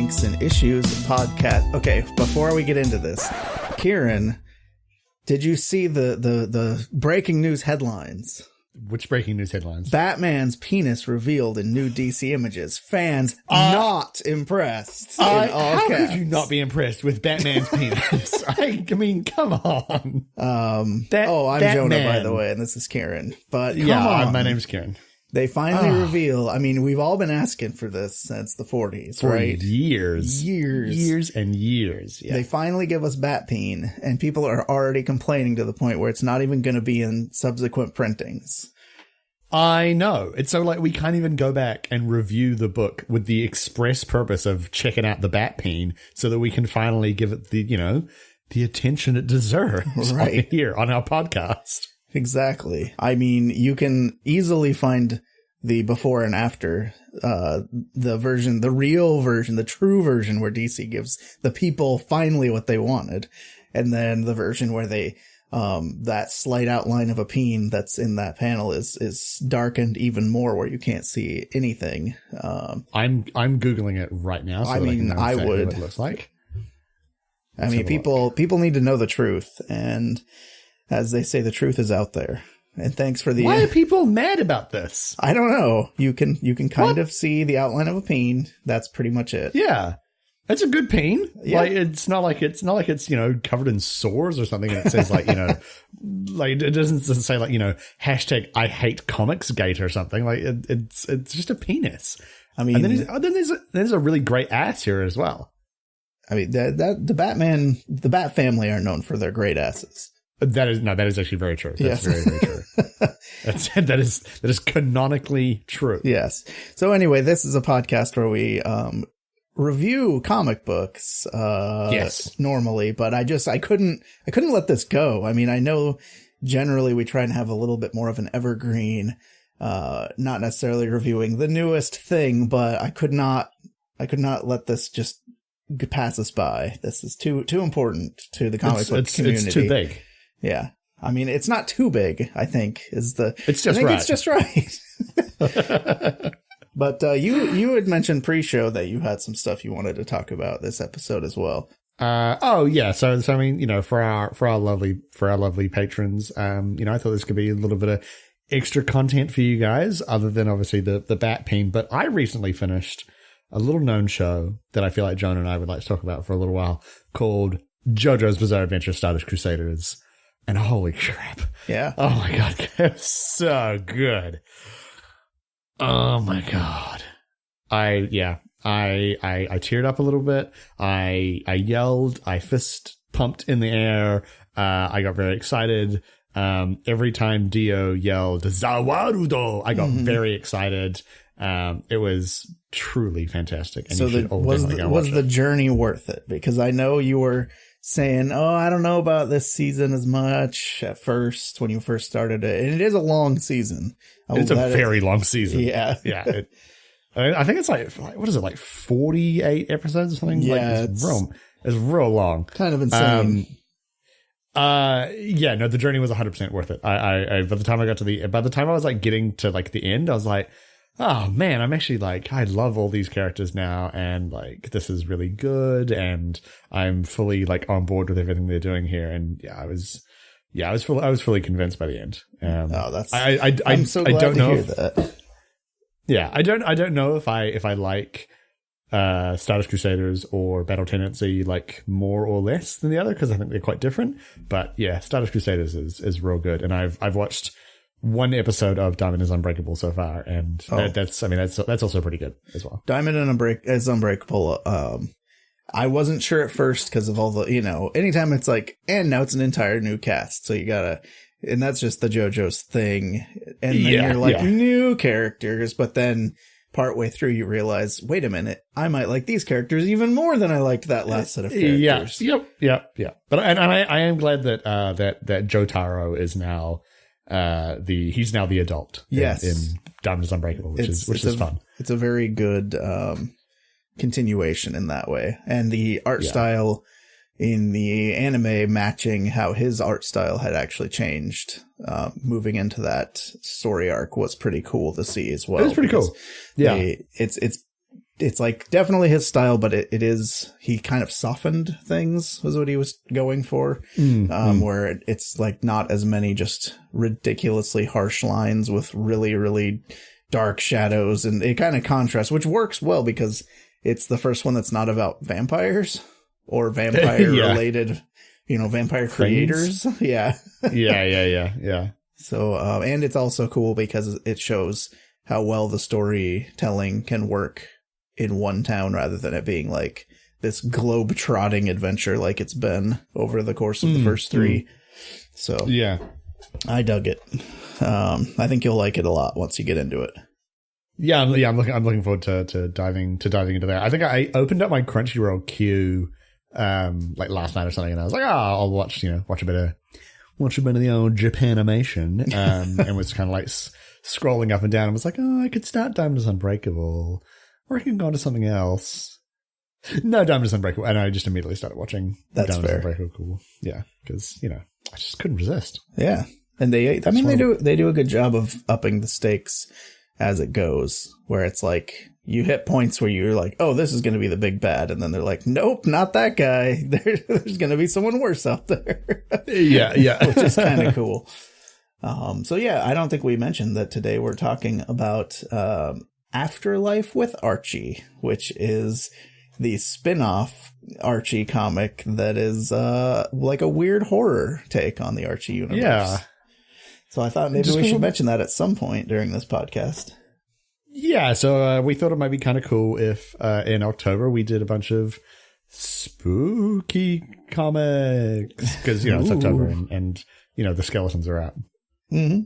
Inks and Issues podcast. Okay, before we get into this, Kieran, did you see the breaking news headlines? Which breaking news headlines? Batman's penis revealed in new DC images. Fans not impressed. How could you not be impressed with Batman's penis? I mean, come on. I'm Batman. Jonah, by the way, and this is Kieran. But come on. My name's Kieran. They finally reveal. I mean, we've all been asking for this since the 40s, right? Years and years. Yeah. They finally give us Batpeen, and people are already complaining to the point where it's not even going to be in subsequent printings. I know. It's so like we can't even go back and review the book with the express purpose of checking out the Batpeen so that we can finally give it the attention it deserves right here on our podcast. Exactly. I mean, you can easily find the before and after, the real version, the true version where DC gives the people finally what they wanted. And then the version where they, that slight outline of a peen that's in that panel is darkened even more where you can't see anything. I'm Googling it right now. So I mean, I would. What it looks like. I mean, people need to know the truth, and as they say, the truth is out there. And thanks for the... Why are people mad about this? I don't know. You can kind of see the outline of a peen. That's pretty much it. Yeah. That's a good peen. Yeah. Like it's not like it's covered in sores or something. It says like, like it doesn't say like, hashtag I hate comics gate or something. Like it's just a penis. I mean, and then there's a really great ass here as well. I mean, the Bat family are known for their great asses. That is actually very true. That's very, very true. That is canonically true. Yes. So anyway, this is a podcast where we review comic books yes. normally, but I couldn't let this go. I mean, I know generally we try and have a little bit more of an evergreen, not necessarily reviewing the newest thing, but I could not let this just pass us by. This is too important to the comic book community. It's too big. Yeah. I mean, it's not too big, I think, is the... It's just I think right. It's just right. But you had mentioned pre-show that you had some stuff you wanted to talk about this episode as well. Yeah. So I mean, for our lovely patrons, I thought this could be a little bit of extra content for you guys, other than obviously the Batpeen. But I recently finished a little known show that I feel like Jonah and I would like to talk about for a little while, called JoJo's Bizarre Adventure Stardust Crusaders. And holy crap. Yeah. Oh my God. It's so good. Oh my God. I teared up a little bit. I yelled, I fist pumped in the air. I got very excited. Every time Dio yelled Zawarudo, I got very excited. It was truly fantastic. And so was the journey worth it? Because I know you were saying, I don't know about this season as much at first when you first started it. And it is a long season. It's a very long season. Yeah. Yeah. I think it's like, what is it, like 48 episodes or something? Yeah. Like, it's real long. Kind of insane. Yeah, no, the journey was 100% worth it. By the time I was like getting to like the end, I was like, oh man, I'm actually like, I love all these characters now, and like this is really good, and I'm fully like on board with everything they're doing here. And I was fully convinced by the end. I'm so glad don't to know hear that. Yeah, I don't know if I like Stardust Crusaders or Battle Tendency like more or less than the other, because I think they're quite different. But yeah, Stardust Crusaders is real good, and I've watched one episode of Diamond is Unbreakable so far, and that's also pretty good as well. Diamond is Unbreakable. I wasn't sure at first because of all the, anytime it's like, and now it's an entire new cast, so you gotta, and that's just the JoJo's thing, and then you're like new characters, but then partway through you realize, wait a minute, I might like these characters even more than I liked that last set of characters. Yeah. But I am glad that that Jotaro is now he's now the adult in Diamond is Unbreakable, which is fun. It's a very good continuation in that way, and the art style in the anime matching how his art style had actually changed moving into that story arc was pretty cool to see as well. It was pretty cool. Yeah, it's it's like definitely his style, but it is, he kind of softened things was what he was going for. Where it's like not as many just ridiculously harsh lines with really, really dark shadows, and it kind of contrasts, which works well because it's the first one that's not about vampires or vampire related, vampire creators. Yeah. Yeah. So, and it's also cool because it shows how well the storytelling can work in one town rather than it being like this globe-trotting adventure like it's been over the course of the first three. So, yeah, I dug it. I think you'll like it a lot once you get into it. Yeah, I'm looking forward to diving into that. I think I opened up my Crunchyroll queue like last night or something, and I was like, I'll watch a bit of the old Japanimation, and was kind of like scrolling up and down and was like, I could start Diamond is Unbreakable, or I can go on to something else. No, Diamond is Unbreakable, and I just immediately started watching That's fair. Unbreakable. Cool. Yeah, because I just couldn't resist. Yeah, and they do a good job of upping the stakes as it goes, where it's like you hit points where you're like, oh, this is going to be the big bad, and then they're like, nope, not that guy. There's going to be someone worse out there. Yeah, which is kind of cool. So yeah, I don't think we mentioned that today we're talking about Afterlife-with-Archie, which is the spin-off Archie comic that is like a weird horror take on the Archie universe. Yeah. So I thought maybe we should mention that at some point during this podcast. Yeah, so we thought it might be kind of cool if in October we did a bunch of spooky comics, because it's October and the skeletons are out. Mm-hmm.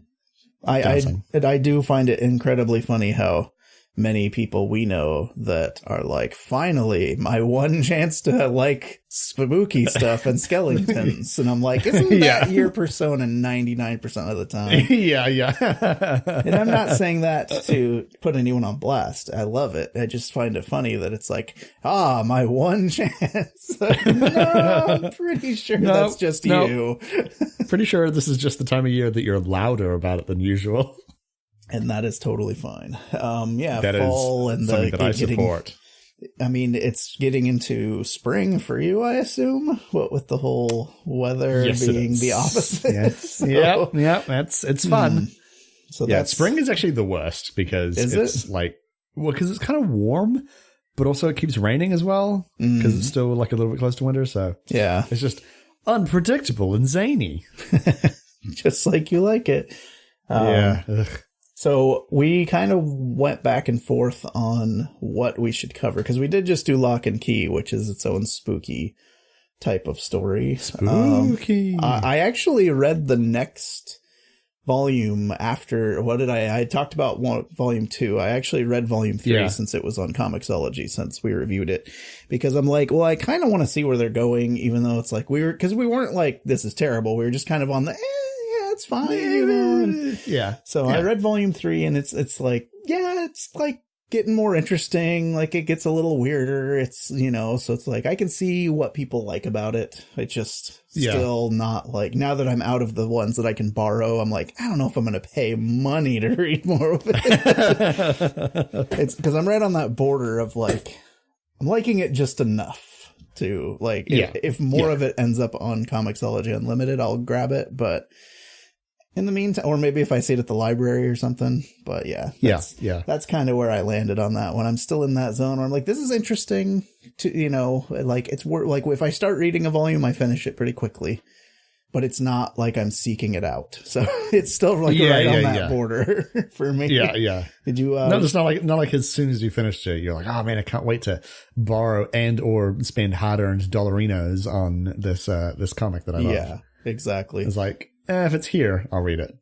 I do find it incredibly funny how many people we know that are like, finally, my one chance to like spooky stuff and skeletons. And I'm like, isn't that your persona 99% of the time? Yeah. And I'm not saying that to put anyone on blast. I love it. I just find it funny that it's like, my one chance. No, I'm pretty sure that's just you. Pretty sure this is just the time of year that you're louder about it than usual. And that is totally fine. That fall is and something that I support. I mean, it's getting into spring for you, I assume. What with the whole weather being the opposite. Yes. So, it's fun. So spring is actually the worst because it's kind of warm, but also it keeps raining as well because it's still like a little bit close to winter. So yeah, it's just unpredictable and zany, just like you like it. Ugh. So we kind of went back and forth on what we should cover, because we did just do Lock and Key, which is its own spooky type of story. Spooky. I actually read the next volume after. I talked about volume 2. I actually read volume 3 since it was on Comixology, since we reviewed it, because I'm like, well, I kind of want to see where they're going, even though it's like because we weren't like, this is terrible. We were just kind of on the it's fine, So I read volume 3, and it's like, it's like getting more interesting. Like, it gets a little weirder. It's, so it's like, I can see what people like about it. It's just still not like, now that I'm out of the ones that I can borrow, I'm like, I don't know if I'm going to pay money to read more of it. It's because I'm right on that border of like, I'm liking it just enough to like, if more of it ends up on Comixology Unlimited, I'll grab it. But in the meantime, or maybe if I see it at the library or something, but that's kind of where I landed on that one. I'm still in that zone where I'm like, this is interesting to, like it's like if I start reading a volume, I finish it pretty quickly, but it's not like I'm seeking it out. So it's still like on that border for me. Yeah. Did you, no, it's not like as soon as you finished it, you're like, oh man, I can't wait to borrow and or spend hard-earned dollarinos on this comic that I love. Yeah, exactly. It's like, if it's here, I'll read it.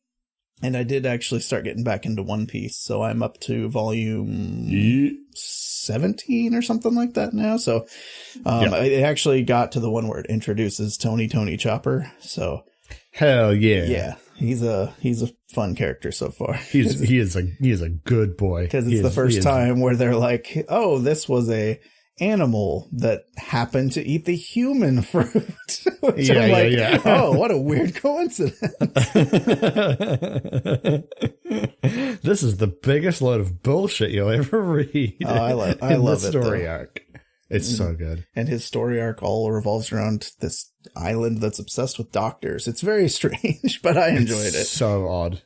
And I did actually start getting back into One Piece, so I'm up to volume 17 or something like that now. So it actually got to the one where it introduces Tony Chopper. So hell yeah. Yeah. He's a fun character so far. He is a good boy. Because it's the first time where they're like, oh, this was a animal that happened to eat the human fruit. Which Yeah, I'm like, yeah. oh, what a weird coincidence. This is the biggest load of bullshit you'll ever read. Oh, I love the it, story though. arc. It's so good. And his story arc all revolves around this island that's obsessed with doctors. It's very strange, but I enjoyed it. So odd.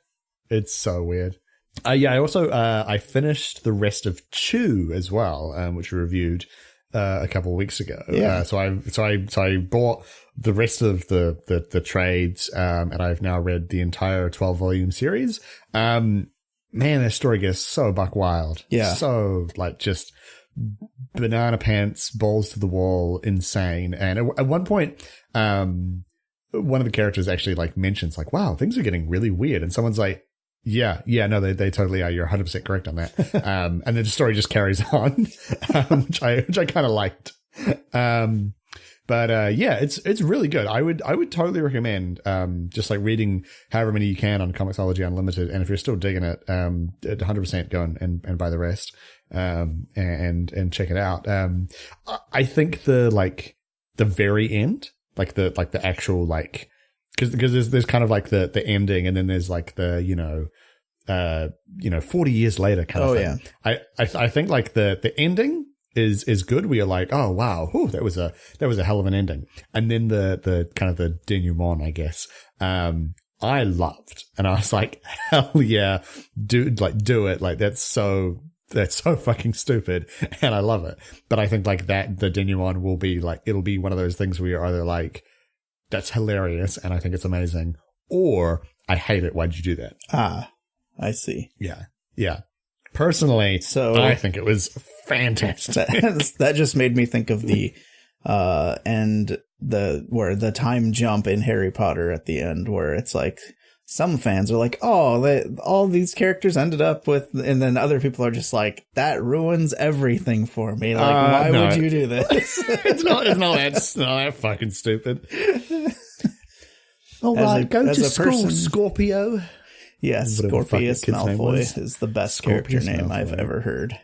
It's so weird. I also I finished the rest of Chew as well, which we reviewed a couple of weeks ago. Yeah. So I bought the rest of the trades, and I've now read the entire 12-volume series. Man, this story gets so buck wild. Yeah. So like just banana pants, balls to the wall, insane. And at one point, one of the characters actually like mentions like, "Wow, things are getting really weird," and someone's like, Yeah, no, they totally are. You're 100% correct on that. And then the story just carries on, which I kind of liked. But yeah, it's really good. I would totally recommend just like reading however many you can on Comixology Unlimited. And if you're still digging it, 100% go and buy the rest and check it out. I think the very end, like the actual like. Because there's kind of like the ending, and then there's like the 40 years later kind of thing. Yeah. I think like the ending is good. We are like, oh wow, whew, that was a hell of an ending. And then the kind of the denouement, I guess, I loved, and I was like, hell yeah, dude, like do it. Like that's so fucking stupid, and I love it. But I think like that the denouement will be like, it'll be one of those things where you're either like, that's hilarious, and I think it's amazing, or I hate it. Why'd you do that? Ah, I see. Yeah. Personally, I think it was fantastic. That just made me think of the end, where the time jump in Harry Potter at the end, where it's like some fans are like, oh, all these characters ended up with, and then other people are just like, that ruins everything for me. Like, why would you do this? It's not that fucking stupid. All right, go to school, Scorpio. Yes, Scorpius Malfoy is the best character name I've ever heard.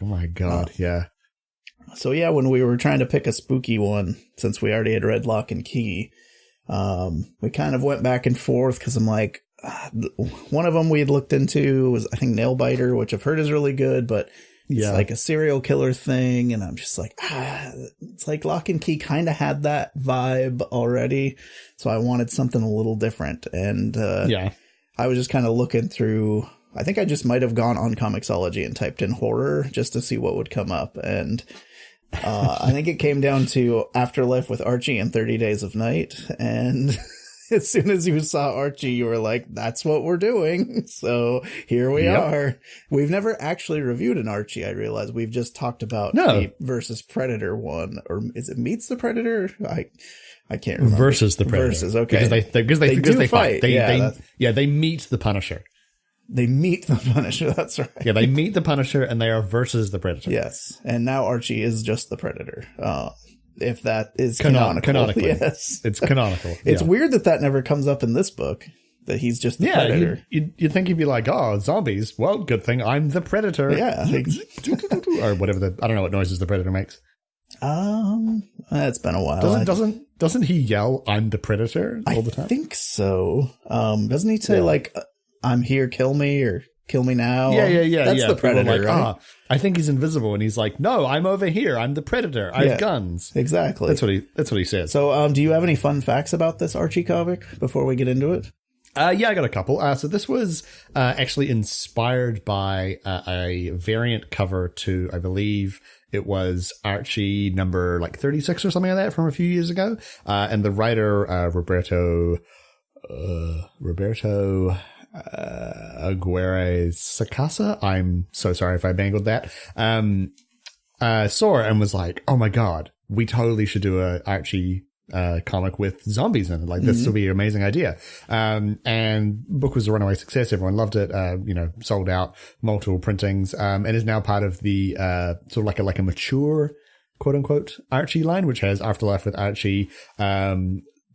Oh my god, yeah. So yeah, when we were trying to pick a spooky one, since we already had read Lock and Key, we kind of went back and forth because I'm like, one of them we had looked into was, I think, Nailbiter, which I've heard is really good, but it's like a serial killer thing. And I'm just like, it's like Lock and Key kind of had that vibe already. So I wanted something a little different. And I was just kind of looking through, I think I just might have gone on Comixology and typed in horror just to see what would come up. And I think it came down to Afterlife-with-Archie and 30 Days of Night. And as soon as you saw Archie, you were like, that's what we're doing. So here we are. We've never actually reviewed an Archie, I realize. We've just talked about the versus Predator one. Or is it Meets the Predator? I can't remember. Versus the Predator. Versus, okay. Because they fight. They meet the Punisher. They meet the Punisher, that's right. Yeah, they meet the Punisher, and they are versus the Predator. Yes, and now Archie is just the Predator. If that is canonically. Yes. It's canonical. It's weird that never comes up in this book, that he's just the Predator. You'd think he'd be like, oh, zombies. Well, good thing I'm the Predator. Yeah. Or whatever I don't know what noises the Predator makes. It's been a while. Doesn't he yell, I'm the Predator all the time? I think so. Doesn't he say like, I'm here, kill me, or kill me now? Yeah. That's the Predator, right? I think he's invisible, and he's like, no, I'm over here. I'm the Predator. I have guns. Exactly. That's what he says. So, do you have any fun facts about this Archie comic before we get into it? I got a couple. So this was actually inspired by a variant cover to, I believe it was Archie number like 36 or something like that from a few years ago. And the writer, Roberto Aguirre Sacasa, I'm so sorry if I bangled that, saw it and was like, oh my god, we totally should do a Archie comic with zombies in it. Like, this would be an amazing idea. And book was a runaway success. Everyone loved it. Sold out, multiple printings, and is now part of the sort of like a mature quote unquote Archie line, which has Afterlife with Archie,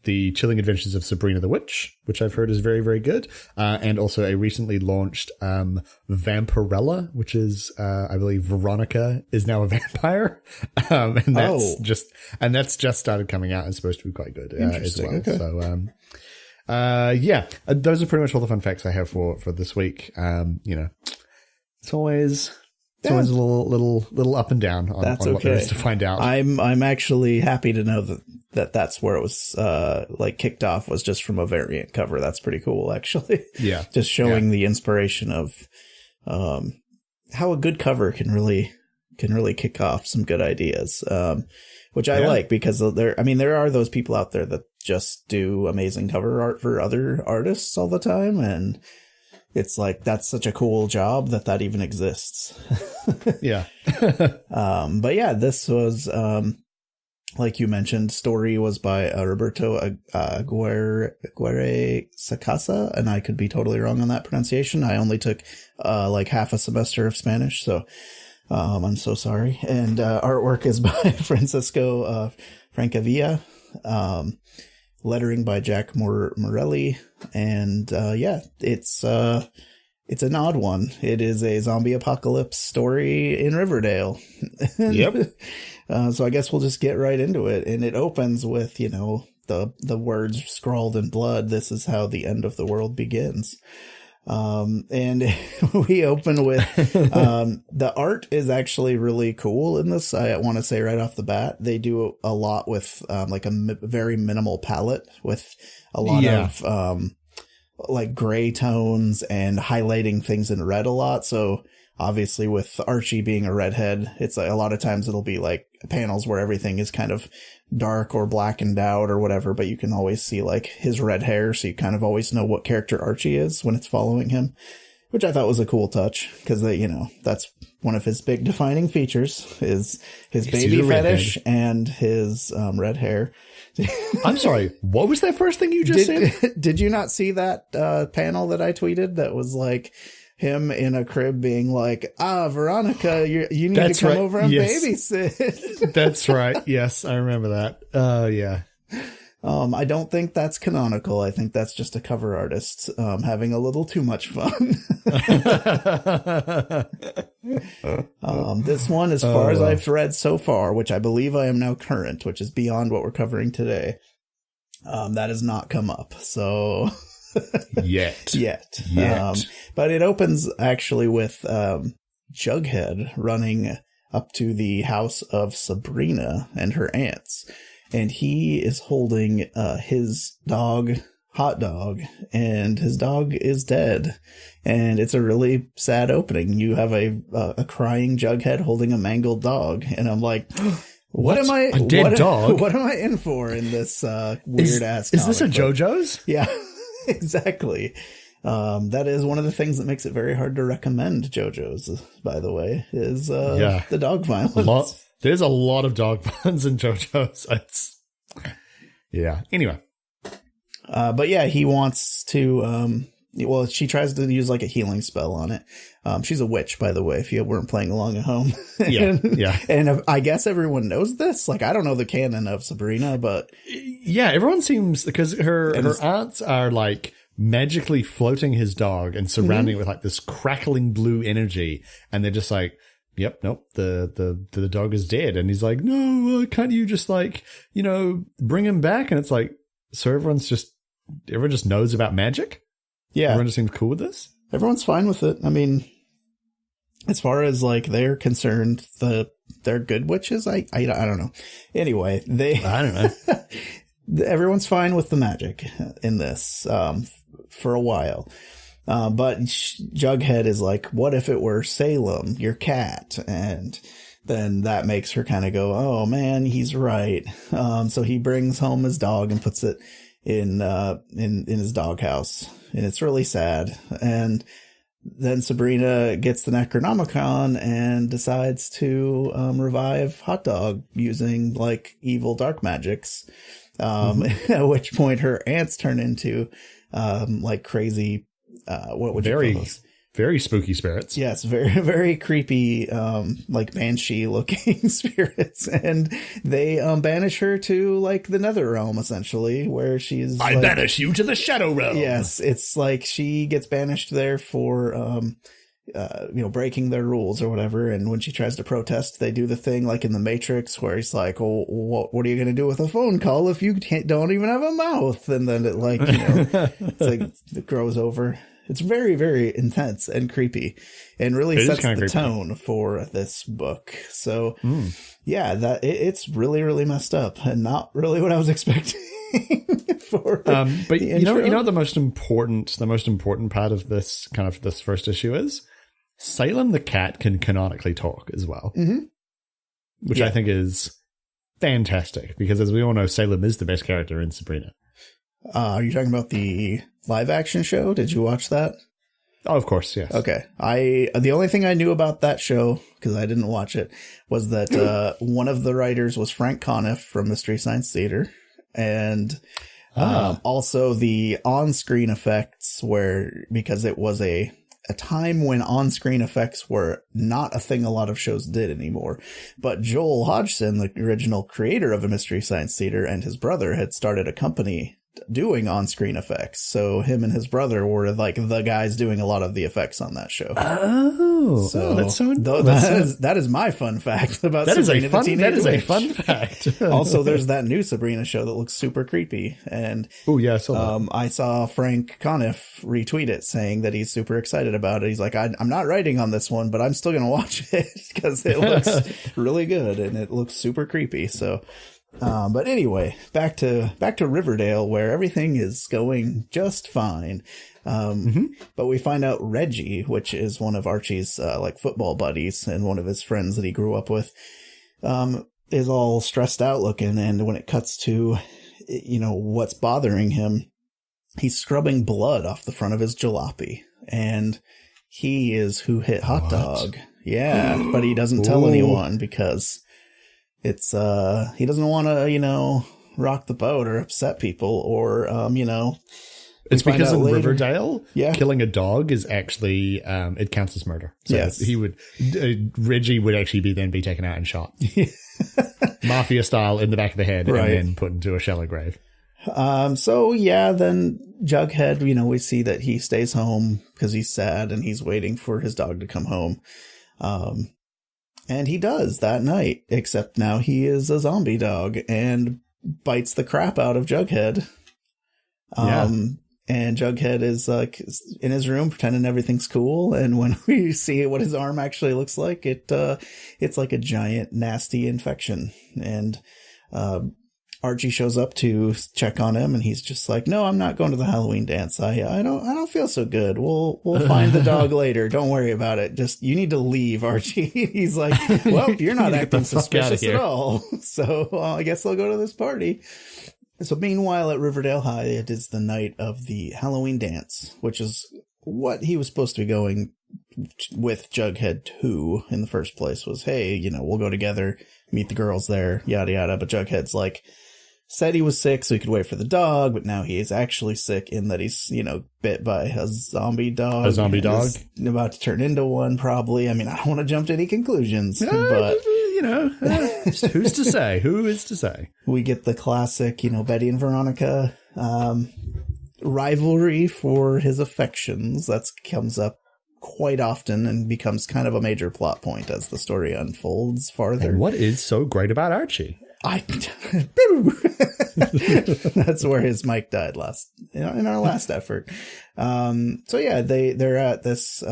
The Chilling Adventures of Sabrina the Witch, which I've heard is very, very good. And also a recently launched Vampirella, which is, I believe Veronica is now a vampire. And that's just started coming out and supposed to be quite good as well. Okay. So, those are pretty much all the fun facts I have for this week. It's always a little up and down on what there is to find out. I'm actually happy to know that's where it was kicked off, was just from a variant cover. That's pretty cool, actually. Yeah, just showing the inspiration of how a good cover can really kick off some good ideas, which I like, because there are those people out there that just do amazing cover art for other artists all the time, and it's like, that's such a cool job that even exists. Yeah. But yeah, this was, like you mentioned, story was by Roberto Aguirre Sacasa, and I could be totally wrong on that pronunciation. I only took half a semester of Spanish, so I'm so sorry. And artwork is by Francisco Francavilla, lettering by Jack Morelli, and it's an odd one. It is a zombie apocalypse story in Riverdale. Yep. So I guess we'll just get right into it. And it opens with, the words scrawled in blood, "This is how the end of the world begins." And we open with, the art is actually really cool in this. I want to say right off the bat, they do a lot with, a very minimal palette, with a lot of, gray tones and highlighting things in red a lot. So obviously with Archie being a redhead, it's a lot of times it'll be like panels where everything is kind of dark or blackened out or whatever, but you can always see his red hair. So you kind of always know what character Archie is when it's following him, which I thought was a cool touch, because that's one of his big defining features, is his baby fetish and his red hair. I'm sorry, what was that first thing you just said? Did you not see that panel that I tweeted that was him in a crib being like, Veronica, you need to come over and babysit? That's right. Yes, I remember that. Yeah. I don't think that's canonical. I think that's just a cover artist having a little too much fun. This one, as far as I've read so far, which I believe I am now current, which is beyond what we're covering today, that has not come up. So... Yet. But it opens actually with Jughead running up to the house of Sabrina and her aunts, and he is holding his dog, Hot Dog, and his dog is dead, and it's a really sad opening. You have a crying Jughead holding a mangled dog, and I'm like, What am I? A dead dog? What am I in for in this weird ass? Is this a JoJo's? Yeah. Exactly. That is one of the things that makes it very hard to recommend JoJo's, by the way, is the dog violence. There's a lot of dog violence in JoJo's. Anyway. But yeah, he wants to, she tries to use a healing spell on it. She's a witch, by the way, if you weren't playing along at home. And I guess everyone knows this. I don't know the canon of Sabrina, but yeah, everyone seems, because her aunts are magically floating his dog and surrounding it with this crackling blue energy, and they're just yep, nope, the dog is dead, and he's like, no, can't you just bring him back? And it's so everyone just knows about magic. Yeah, everyone just seems cool with this. Everyone's fine with it. I mean, as far as they're concerned, they're good witches. I don't know. Anyway, I don't know. Everyone's fine with the magic in this for a while. But Jughead is what if it were Salem, your cat? And then that makes her kind of go, oh man, he's right. So he brings home his dog and puts it in his doghouse, and it's really sad. And then Sabrina gets the Necronomicon and decides to revive Hot Dog using evil dark magics. At which point her aunts turn into crazy what would you call those? very spooky spirits. Yes, very, very creepy, like banshee looking spirits. And they banish her to like the nether realm, essentially, where she's I banish you to the shadow realm. Yes, it's like she gets banished there for breaking their rules or whatever. And when she tries to protest, they do the thing like in the Matrix where he's like, "Oh, what are you going to do with a phone call if you don't even have a mouth?" And then it like, it's like it grows over. It's very, very intense and creepy, and really sets the tone for this book. So, yeah, it's really, really messed up, and not really what I was expecting. But you know, the most important part of this this first issue is Salem the cat can canonically talk as well, which I think is fantastic because, as we all know, Salem is the best character in Sabrina. Are you talking about the live action show? Did you watch that? Oh, of course, yes. Okay. The only thing I knew about that show, because I didn't watch it, was that one of the writers was Frank Conniff from Mystery Science Theater. And also the on-screen effects because it was a time when on-screen effects were not a thing a lot of shows did anymore. But Joel Hodgson, the original creator of a Mystery Science Theater, and his brother had started a company doing on-screen effects. So him and his brother were like the guys doing a lot of the effects on that show. That is my fun fact about Sabrina the Teenage Witch. That is a fun fact. Also, there's that new Sabrina show that looks super creepy. And I saw that. I saw Frank Conniff retweet it saying that he's super excited about it. He's like, I'm not writing on this one, but I'm still going to watch it because it looks really good and it looks super creepy. So but anyway, back to Riverdale, where everything is going just fine. But we find out Reggie, which is one of Archie's like football buddies and one of his friends that he grew up with, is all stressed out looking. And when it cuts to, what's bothering him, he's scrubbing blood off the front of his jalopy, and he is who hit Hot Dog. Yeah, but he doesn't tell anyone because it's he doesn't want to rock the boat or upset people or it's because in Riverdale killing a dog is actually it counts as murder. So yes, he would Reggie would actually be taken out and shot mafia style in the back of the head, right, and then put into a shallow grave. So yeah, then Jughead, we see that he stays home because he's sad and he's waiting for his dog to come home. And he does that night, except now he is a zombie dog and bites the crap out of Jughead. And Jughead is like in his room pretending everything's cool. And when we see what his arm actually looks like, it's like a giant nasty infection. And Archie shows up to check on him, and he's just like, "No, I'm not going to the Halloween dance. I don't feel so good. We'll find the dog later. Don't worry about it. Just you need to leave, Archie." He's like, "Well, you're not acting suspicious at all. So I guess I'll go to this party." So meanwhile, at Riverdale High, it is the night of the Halloween dance, which is what he was supposed to be going with Jughead to in the first place. Was, hey, we'll go together, meet the girls there, yada yada. But Jughead's like, said he was sick so he could wait for the dog, but now he is actually sick in that he's, bit by a zombie dog. A zombie dog? About to turn into one, probably. I mean, I don't want to jump to any conclusions, but... who's to say? Who is to say? We get the classic, Betty and Veronica rivalry for his affections. That comes up quite often and becomes kind of a major plot point as the story unfolds farther. And what is so great about Archie? That's where his mic died in our last effort. So yeah, they're at this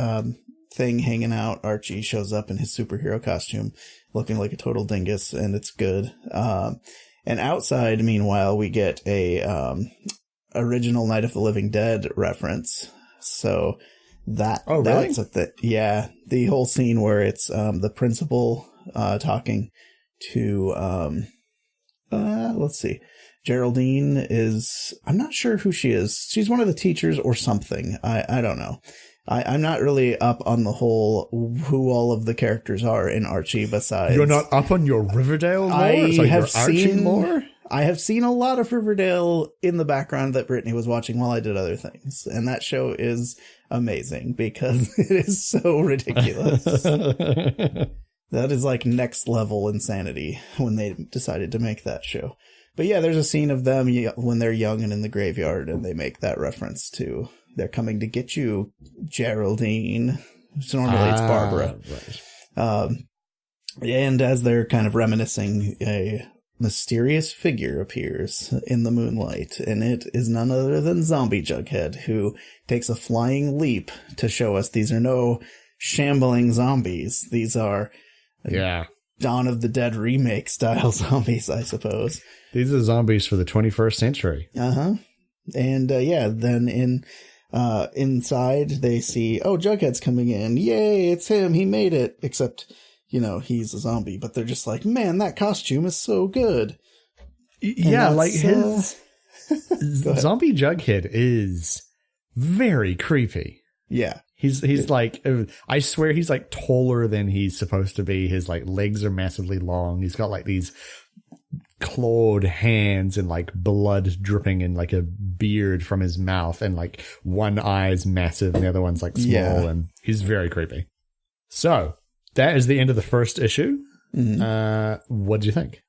thing hanging out. Archie shows up in his superhero costume, looking like a total dingus, and it's good. And outside, meanwhile, we get a original Night of the Living Dead reference. So that's the whole scene where it's the principal talking to let's see, Geraldine is, I'm not sure who she is. She's one of the teachers or something. I don't know. I'm not really up on the whole who all of the characters are in Archie besides. You're not up on your Riverdale lore? I have seen lore? I have seen a lot of Riverdale in the background that Brittany was watching while I did other things. And that show is amazing because it is so ridiculous. That is like next level insanity when they decided to make that show. But yeah, there's a scene of them when they're young and in the graveyard, and they make that reference to they're coming to get you, Geraldine. So normally it's Barbara. Right. And as they're kind of reminiscing, a mysterious figure appears in the moonlight, and it is none other than Zombie Jughead, who takes a flying leap to show us these are no shambling zombies. These are Dawn of the Dead remake style zombies, I suppose. These are zombies for the 21st century. Uh-huh. And then inside they see, oh, Jughead's coming in. Yay, it's him. He made it. Except, he's a zombie. But they're just like, man, that costume is so good. Yeah, like his Zombie Jughead is very creepy. Yeah. He's like, I swear he's like taller than he's supposed to be. His like legs are massively long. He's got like these clawed hands and like blood dripping in like a beard from his mouth, and like one eye is massive and the other one's like small, and he's very creepy. So that is the end of the first issue. Mm-hmm. What do you think?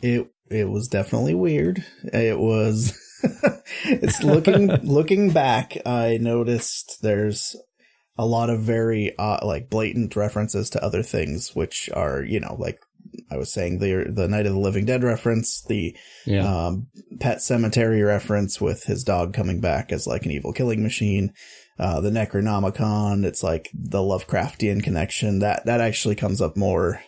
It was definitely weird. It was it's looking back, I noticed there's a lot of very like blatant references to other things, which are, like I was saying, the Night of the Living Dead reference, the Pet Cemetery reference with his dog coming back as like an evil killing machine, the Necronomicon. It's like the Lovecraftian connection that actually comes up more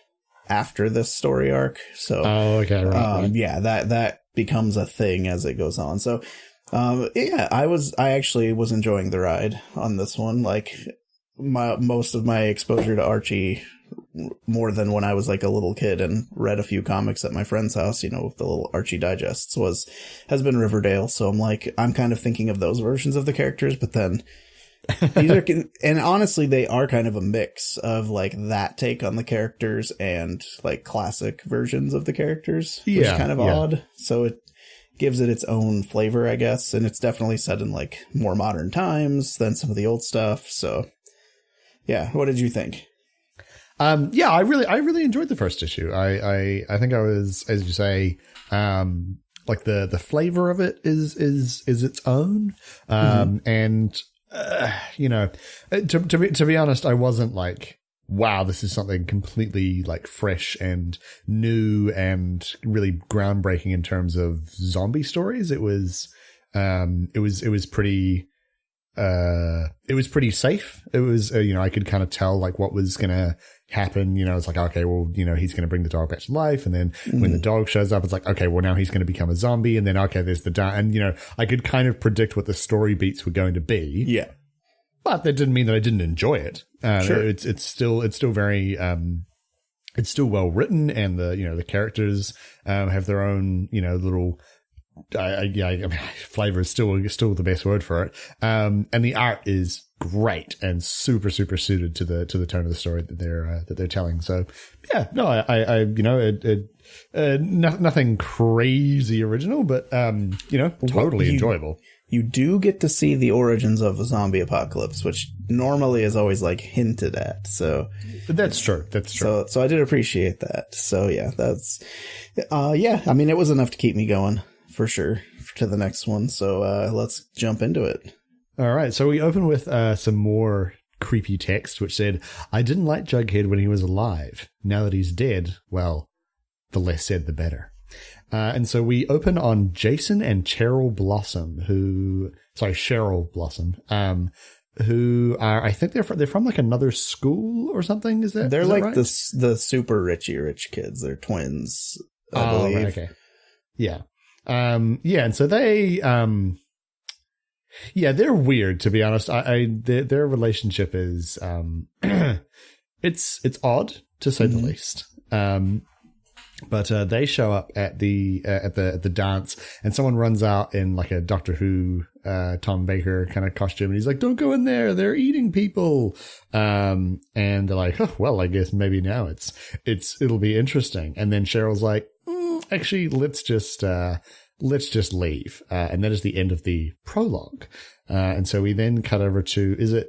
after this story arc. So, right. Yeah, that becomes a thing as it goes on. So, I actually was enjoying the ride on this one. Like most of my exposure to Archie, more than when I was like a little kid and read a few comics at my friend's house, the little Archie digests, has been Riverdale. So I'm kind of thinking of those versions of the characters, but then and honestly, they are kind of a mix of like that take on the characters and like classic versions of the characters, which is kind of odd. So it gives it its own flavor, I guess. And it's definitely set in like more modern times than some of the old stuff. So yeah. What did you think? I really enjoyed the first issue. I think I was, as you say, like the flavor of it is its own. And to be honest, I wasn't like, wow, this is something completely like fresh and new and really groundbreaking in terms of zombie stories. It was pretty safe. It was, I could kind of tell like what was going to happen. It's like, okay, well, he's going to bring the dog back to life. And then when the dog shows up, it's like, okay, well, now he's going to become a zombie. And then, okay, there's the dog. And, I could kind of predict what the story beats were going to be. Yeah. But that didn't mean that I didn't enjoy it. Sure. It's still very, it's still well written, and the characters, have their own, little, flavor is still the best word for it. And the art is great and super, super suited to the tone of the story that they're telling. So yeah, no, nothing crazy original, but, totally enjoyable. You do get to see the origins of a zombie apocalypse, which normally is always like hinted at. So that's true. So I did appreciate that. So yeah, that's, I mean, it was enough to keep me going for sure to the next one. So, let's jump into it. All right. So we open with, some more creepy text, which said, "I didn't like Jughead when he was alive. Now that he's dead, well, the less said, the better." And so we open on Jason and Cheryl Blossom, who are, I think they're from like another school or something. They're like right? the super rich kids. They're twins, I believe. Right, okay. Yeah. And so they, they're weird, to be honest. Their relationship is, it's odd to say the least. But they show up at the dance, and someone runs out in like a Doctor Who Tom Baker kind of costume, and he's like, "Don't go in there! They're eating people." And they're like, "Oh, well, I guess maybe now it'll be interesting." And then Cheryl's like, "Actually, let's just leave." And that is the end of the prologue. And so we then cut over to, is it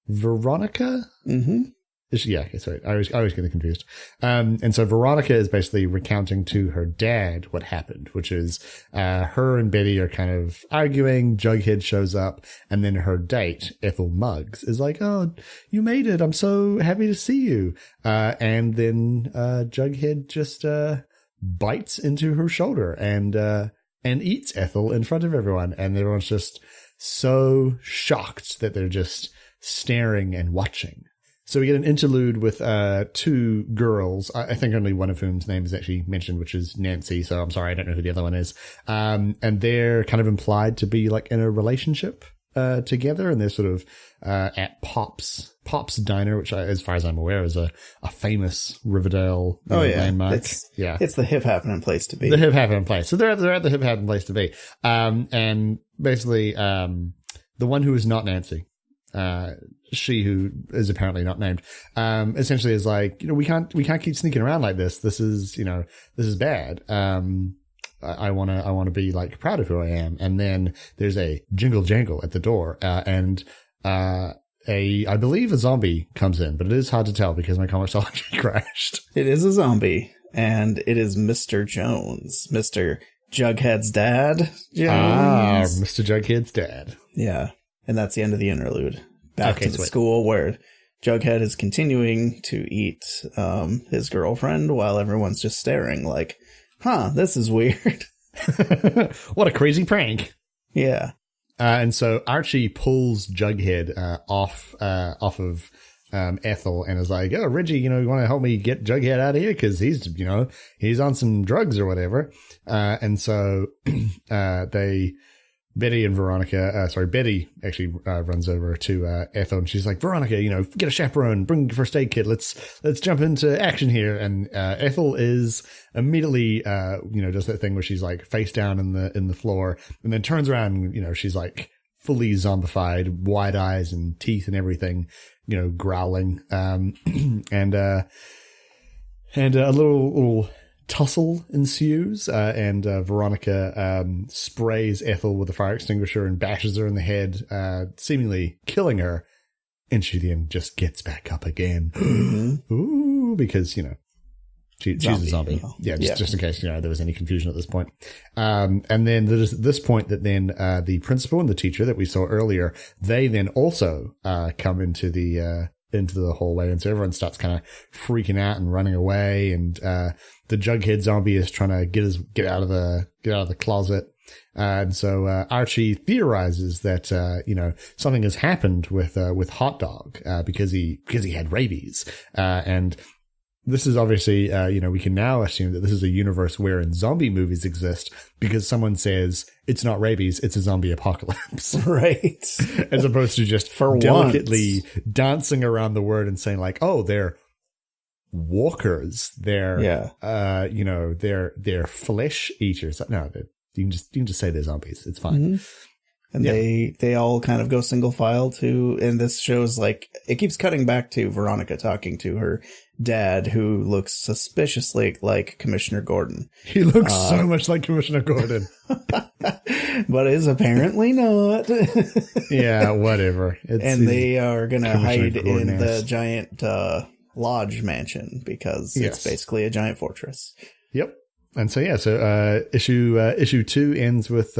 Veronica? Mm-hmm. Yeah, okay, sorry. I was getting confused. And so Veronica is basically recounting to her dad what happened, which is, her and Betty are kind of arguing. Jughead shows up, and then her date, Ethel Muggs, is like, "Oh, you made it. I'm so happy to see you." And then, Jughead just, bites into her shoulder and eats Ethel in front of everyone. And everyone's just so shocked that they're just staring and watching. So we get an interlude with two girls, I think only one of whom's name is actually mentioned, which is Nancy. So I'm sorry, I don't know who the other one is. And they're kind of implied to be like in a relationship together, and they're sort of at Pop's Diner, which, as far as I'm aware, is a famous Riverdale landmark. It's the hip happening place to be. The hip happening place. So they're at the hip happening place to be. And basically, the one who is not Nancy, she who is apparently not named, essentially is like, we can't keep sneaking around like this. This is bad. I want to be like proud of who I am. And then there's a jingle jangle at the door, and I believe a zombie comes in, but it is hard to tell because my Comixology crashed. It is a zombie, and it is Mr. Jones, Mr. Jughead's dad. Jones. Mr. Jughead's dad. Yeah, and that's the end of the interlude. Back to the sweet. school where Jughead is continuing to eat his girlfriend while everyone's just staring like, this is weird. What a crazy prank. Yeah. And so Archie pulls Jughead off of Ethel and is like, "Oh, Reggie, you want to help me get Jughead out of here? Because he's on some drugs or whatever." And so Betty actually runs over to Ethel, and she's like, "Veronica, get a chaperone, bring your first aid kit. Let's jump into action here." And Ethel is immediately does that thing where she's like face down in the floor, and then turns around, and, she's like fully zombified, wide eyes and teeth and everything, growling, and a little tussle ensues, and Veronica sprays Ethel with a fire extinguisher and bashes her in the head, seemingly killing her, and she then just gets back up again. Mm-hmm. Ooh, because she's a zombie. Just in case there was any confusion at this point. And then there's this point that then the principal and the teacher that we saw earlier, they then also come into the hallway, and so everyone starts kind of freaking out and running away, and the Jughead zombie is trying to get out of the closet, and so Archie theorizes that something has happened with Hot Dog because he had rabies, and this is obviously we can now assume that this is a universe wherein zombie movies exist because someone says it's not rabies, it's a zombie apocalypse. Right. As opposed to just delicately dancing around the word and saying like, "Oh, they're walkers. They're they're flesh eaters." No, you can just say they're zombies. It's fine. Mm-hmm. And they all kind of go single file too. And this shows like it keeps cutting back to Veronica talking to her dad, who looks suspiciously like Commissioner Gordon. He looks so much like Commissioner Gordon, but is apparently not. Yeah, whatever. They are going to hide in the giant lodge mansion because it's basically a giant fortress. Yep. And so issue 2 ends with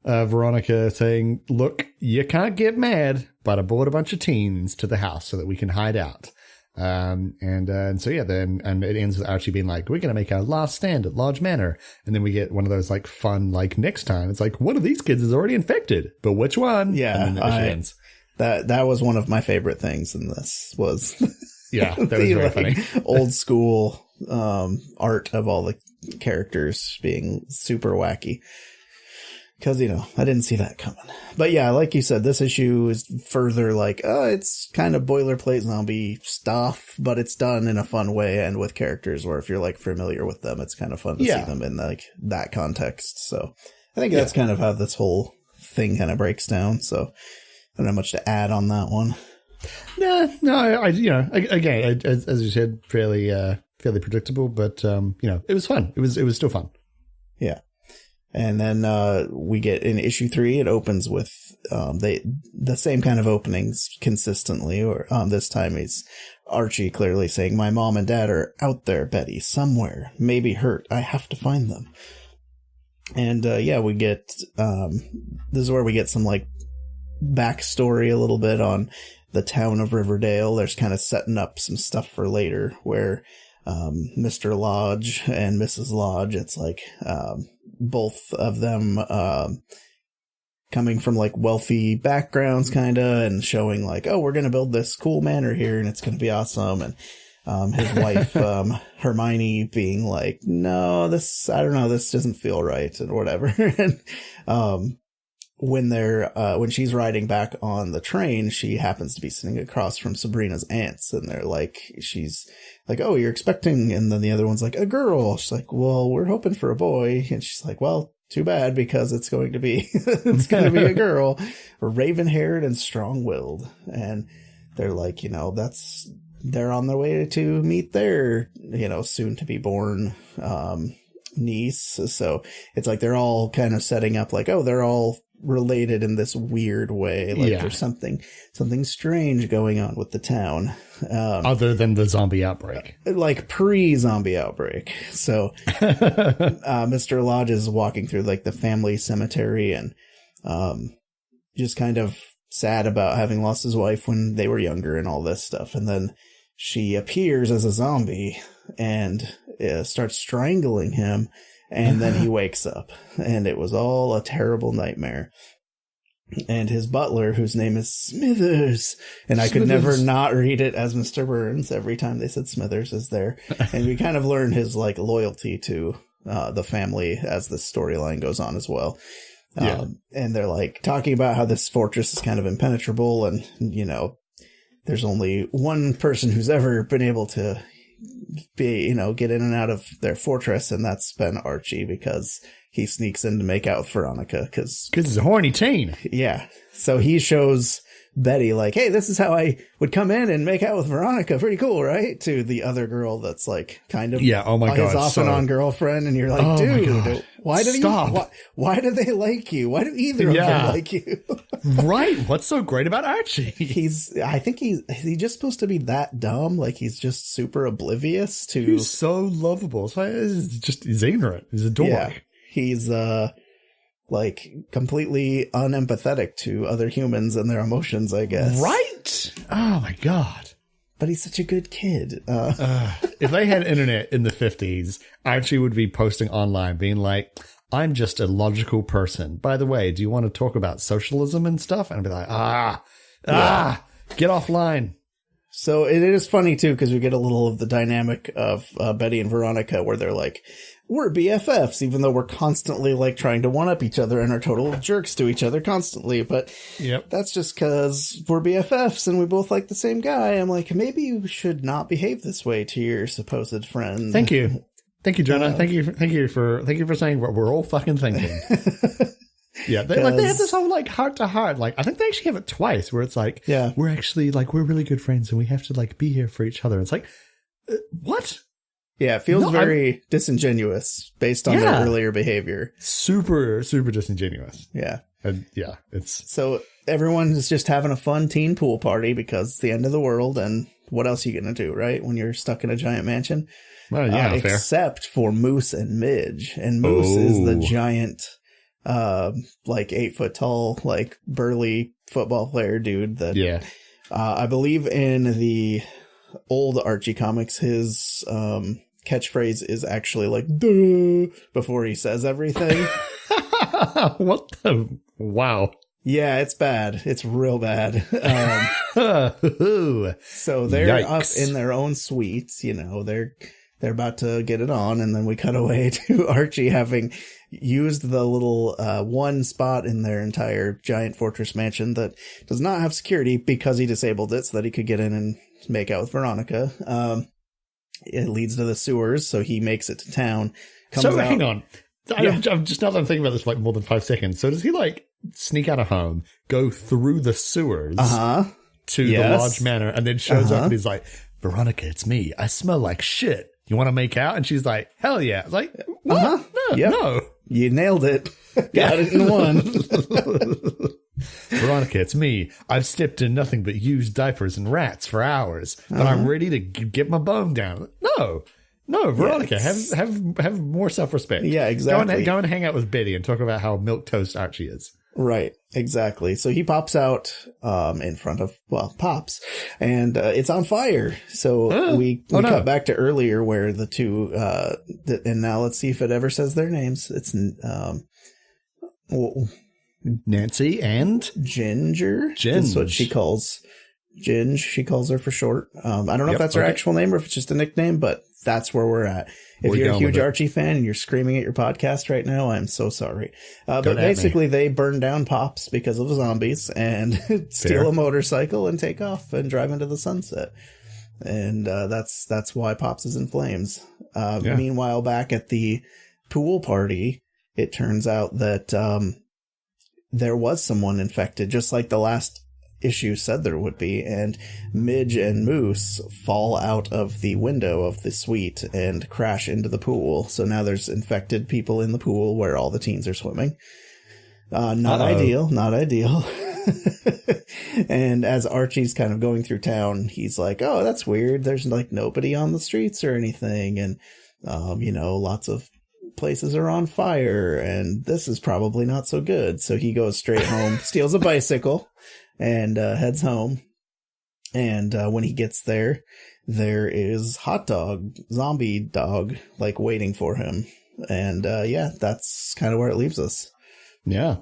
Veronica saying, "Look, you can't get mad, but I brought a bunch of teens to the house so that we can hide out." And so it ends with Archie being like, "We're going to make our last stand at Lodge Manor." And then we get one of those like fun, like next time it's like, one of these kids is already infected, but which one? Yeah. And then the issue ends. That was one of my favorite things in this was that was very funny. Old school, art of all the characters being super wacky. Because, I didn't see that coming. But yeah, like you said, this issue is further like, it's kind of boilerplate zombie stuff, but it's done in a fun way and with characters where if you're like familiar with them, it's kind of fun to see them in like that context. So I think that's kind of how this whole thing kind of breaks down. So I don't have much to add on that one. No, again, as you said, fairly predictable, but it was fun. It was still fun. Yeah. And then we get in issue 3, it opens with the same kind of openings consistently. Or this time it's Archie clearly saying, "My mom and dad are out there, Betty, somewhere, maybe hurt. I have to find them." And we get this is where we get some like backstory a little bit on the town of Riverdale. There's kind of setting up some stuff for later where Mr. Lodge and Mrs. Lodge, it's like both of them coming from like wealthy backgrounds kind of and showing like, oh, we're going to build this cool manor here and it's going to be awesome. And his wife, Hermione, being like, no, I don't know, this doesn't feel right and whatever. And when she's riding back on the train, she happens to be sitting across from Sabrina's aunts, and she's like, "Oh, you're expecting," and then the other one's like, "A girl." She's like, "Well, we're hoping for a boy," and she's like, "Well, too bad, because it's going to be a girl, raven-haired and strong-willed." And they're like, they're on their way to meet their, soon to be born niece. So it's like they're all kind of setting up like, oh, they're all related in this weird way. Like there's something strange going on with the town. Other than the zombie outbreak. Like pre-zombie outbreak. So Mr. Lodge is walking through like the family cemetery and just kind of sad about having lost his wife when they were younger and all this stuff. And then she appears as a zombie and starts strangling him. And then he wakes up, and it was all a terrible nightmare. And his butler, whose name is Smithers, and I could never not read it as Mr. Burns every time they said Smithers, is there. And we kind of learn his like loyalty to the family as the storyline goes on as well. And they're like talking about how this fortress is kind of impenetrable, and there's only one person who's ever been able to get in and out of their fortress, and that's been Archie, because he sneaks in to make out with Veronica because he's a horny teen. Yeah. So he shows Betty like, hey, this is how I would come in and make out with Veronica. Pretty cool, right? To the other girl that's like kind of oh my god, his off and on girlfriend, and you're like, dude, why do they like you? Why do either of them like you? Right. What's so great about Archie? I think he's just supposed to be that dumb. Like he's just super oblivious to. He's so lovable. He's ignorant. He's a dork. Yeah. He's like completely unempathetic to other humans and their emotions, I guess. Right? Oh my god. But he's such a good kid. If they had internet in the 50s, Archie would be posting online being like, I'm just a logical person. By the way, do you want to talk about socialism and stuff? And I'd be like, get offline. So it is funny, too, because we get a little of the dynamic of Betty and Veronica where they're like, we're BFFs, even though we're constantly like trying to one-up each other and are total jerks to each other constantly. But that's just because we're BFFs and we both like the same guy. I'm like, maybe you should not behave this way to your supposed friend. Thank you. Thank you, Jonah. Thank you for saying what we're all fucking thinking. Yeah, they have this whole like heart to heart. Like I think they actually have it twice where it's like, we're actually like we're really good friends and we have to like be here for each other. It's like, what? Yeah, it feels very disingenuous based on their earlier behavior. Super, super disingenuous. Yeah. And it's so everyone is just having a fun teen pool party because it's the end of the world, and what else are you going to do, right? When you're stuck in a giant mansion. Well, yeah, fair. Except for Moose and Midge. And Moose is the giant, like 8 foot tall, like burly football player dude that, I believe in the old Archie comics, his catchphrase is actually like duh before he says everything. What the wow. Yeah, it's bad. It's real bad. So they're up in their own suites, they're they're about to get it on, and then we cut away to Archie having used the little one spot in their entire giant fortress mansion that does not have security because he disabled it so that he could get in and make out with Veronica. It leads to the sewers, so he makes it to town. Hang on. I'm just, now that I'm thinking about this for like more than 5 seconds. So does he like sneak out of home, go through the sewers to the large manor, and then shows up and he's like, Veronica, it's me. I smell like shit. You want to make out? And she's like, hell yeah. Like, what? No. You nailed it. Got it in one. Veronica, it's me. I've stepped in nothing but used diapers and rats for hours, but I'm ready to get my bone down. No, Veronica, have more self-respect. Yeah, exactly. Go and hang out with Betty and talk about how milquetoast Archie is. Right, exactly. So he pops out in front of, Pops, and it's on fire. So we cut back to earlier where the two, and now let's see if it ever says their names. It's Nancy and Ginger. That's what she calls Ginge. She calls her for short. I don't know if that's her actual name or if it's just a nickname, but that's where we're at. If you're a huge Archie fan and you're screaming at your podcast right now, I'm so sorry. But basically, they burn down Pops because of zombies and steal a motorcycle and take off and drive into the sunset. And that's why Pops is in flames. Meanwhile, back at the pool party, it turns out that there was someone infected, just like the last issue said there would be, and Midge and Moose fall out of the window of the suite and crash into the pool. So now there's infected people in the pool where all the teens are swimming. Not ideal. And as Archie's kind of going through town, he's like, oh, that's weird. There's like nobody on the streets or anything. And, lots of places are on fire and this is probably not so good. So he goes straight home, steals a bicycle, and heads home. And when he gets there, there is Hot Dog, zombie dog, like waiting for him. And that's kind of where it leaves us. Yeah.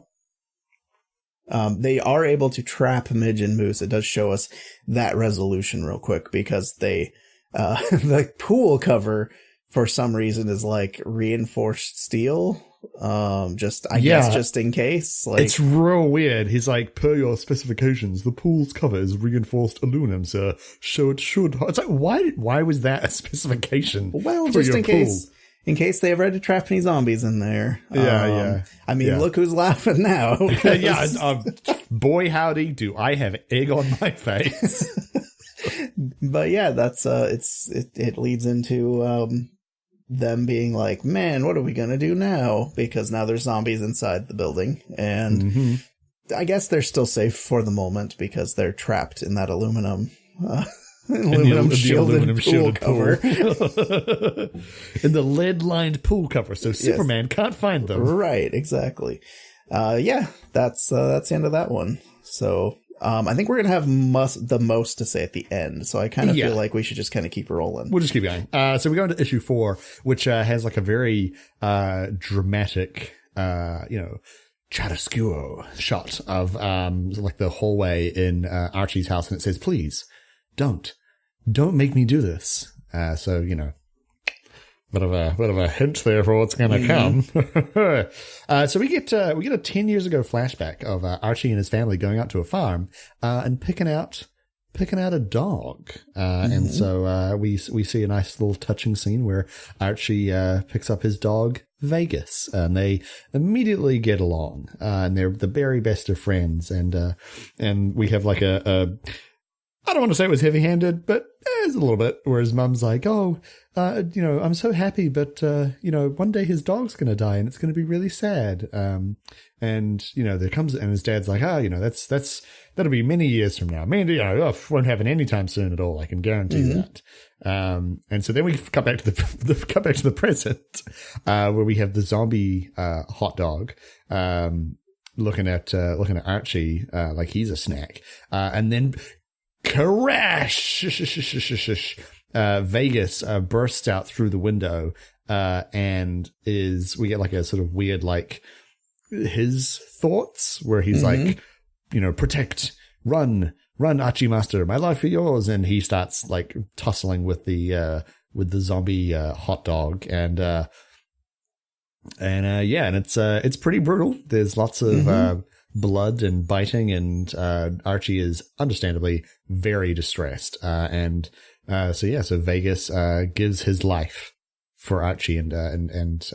They are able to trap Midge and Moose. It does show us that resolution real quick because they, the pool cover for some reason is like reinforced steel. Guess just in case. Like, it's real weird. He's like, per your specifications, the pool's cover is reinforced aluminum, sir. So it should. It's like, why was that a specification? Well, just in case they ever had to trap any zombies in there. I mean, look who's laughing now. Boy, howdy, do I have egg on my face. But yeah, that's it leads into them being like, man, what are we gonna do now? Because now there's zombies inside the building, and I guess they're still safe for the moment because they're trapped in that aluminum shielded pool cover. In the lead-lined pool cover, so Superman can't find them. Right, exactly. That's the end of that one. So I think we're going to have the most to say at the end. So I kind of feel like we should just kind of keep rolling. We'll just keep going. So we go into issue 4, which has like a very dramatic, chiaroscuro shot of like the hallway in Archie's house. And it says, please, don't make me do this. So, bit of a hint there for what's going to come. So we get a 10 years ago flashback of Archie and his family going out to a farm and picking out a dog. And so we see a nice little touching scene where Archie picks up his dog Vegas, and they immediately get along. And they're the very best of friends. And we have like I don't want to say it was heavy-handed, but it's a little bit, where his mum's like, I'm so happy, but, one day his dog's going to die and it's going to be really sad. And there comes, and his dad's like, that'll be many years from now. Won't happen anytime soon at all. I can guarantee that. And so then we cut back to the present, where we have the zombie, hot dog, looking at Archie, like he's a snack. And then, crash! Vegas bursts out through the window, and we get like a sort of weird, like, his thoughts, where he's like, protect, run, Archie Master, my life for yours, and he starts like tussling with the the zombie hot dog, and it's pretty brutal. There's lots of blood and biting, and Archie is understandably very distressed. So Vegas gives his life for Archie and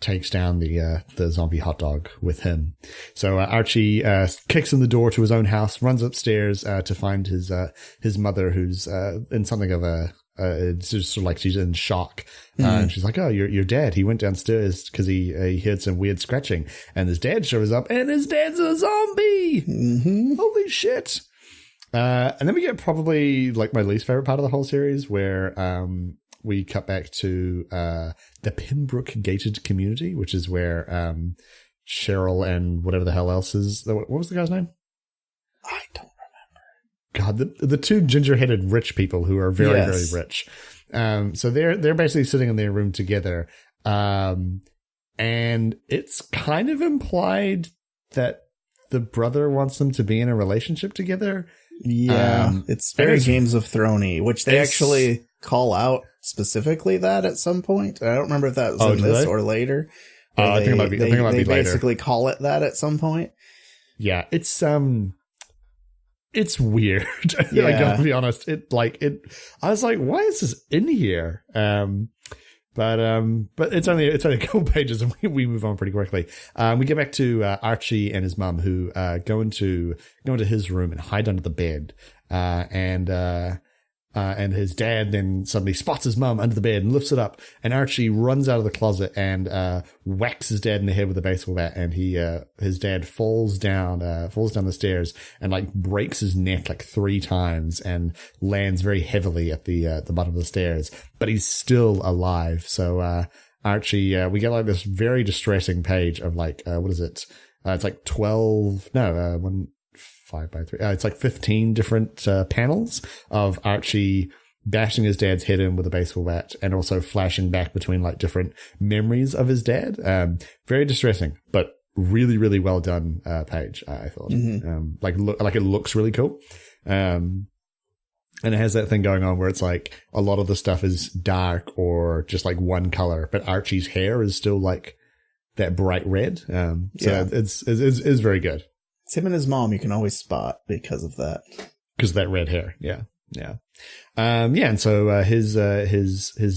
takes down the zombie hot dog with him. So Archie kicks in the door to his own house, runs upstairs to find his mother, who's in something of it's just sort of like she's in shock. And she's like, "Oh, you're dead. He went downstairs because he heard some weird scratching, and his dad shows up, and his dad's a zombie. Holy shit!" And then we get probably like my least favorite part of the whole series, where we cut back to the Pembroke gated community, which is where Cheryl and whatever the hell else is. What was the guy's name? I don't remember. God, the two ginger-headed rich people who are very, very rich. So they're basically sitting in their room together. And it's kind of implied that the brother wants them to be in a relationship together. Yeah, it's very Games of Thrones-y, which they actually call out specifically that at some point. I don't remember if that was in this or later. I think it might be later. They basically call it that at some point. Yeah, it's weird. Yeah. I gotta be honest. I was like, why is this in here? But it's only a couple pages, and we move on pretty quickly. We get back to Archie and his mum, who go into his room and hide under the bed. And his dad then suddenly spots his mum under the bed and lifts it up. And Archie runs out of the closet and whacks his dad in the head with a baseball bat. And his dad falls down the stairs and like breaks his neck like 3 times and lands very heavily at the bottom of the stairs. But he's still alive. So Archie, we get like this very distressing page of like what is it? It's like 5 by 3. It's like 15 different panels of Archie bashing his dad's head in with a baseball bat, and also flashing back between like different memories of his dad. Very distressing, but really, really well done page. I thought, like it looks really cool. And it has that thing going on where it's like a lot of the stuff is dark or just like one color, but Archie's hair is still like that bright red. It's very good. It's him and his mom you can always spot because of that. Because of that red hair. Yeah. And so his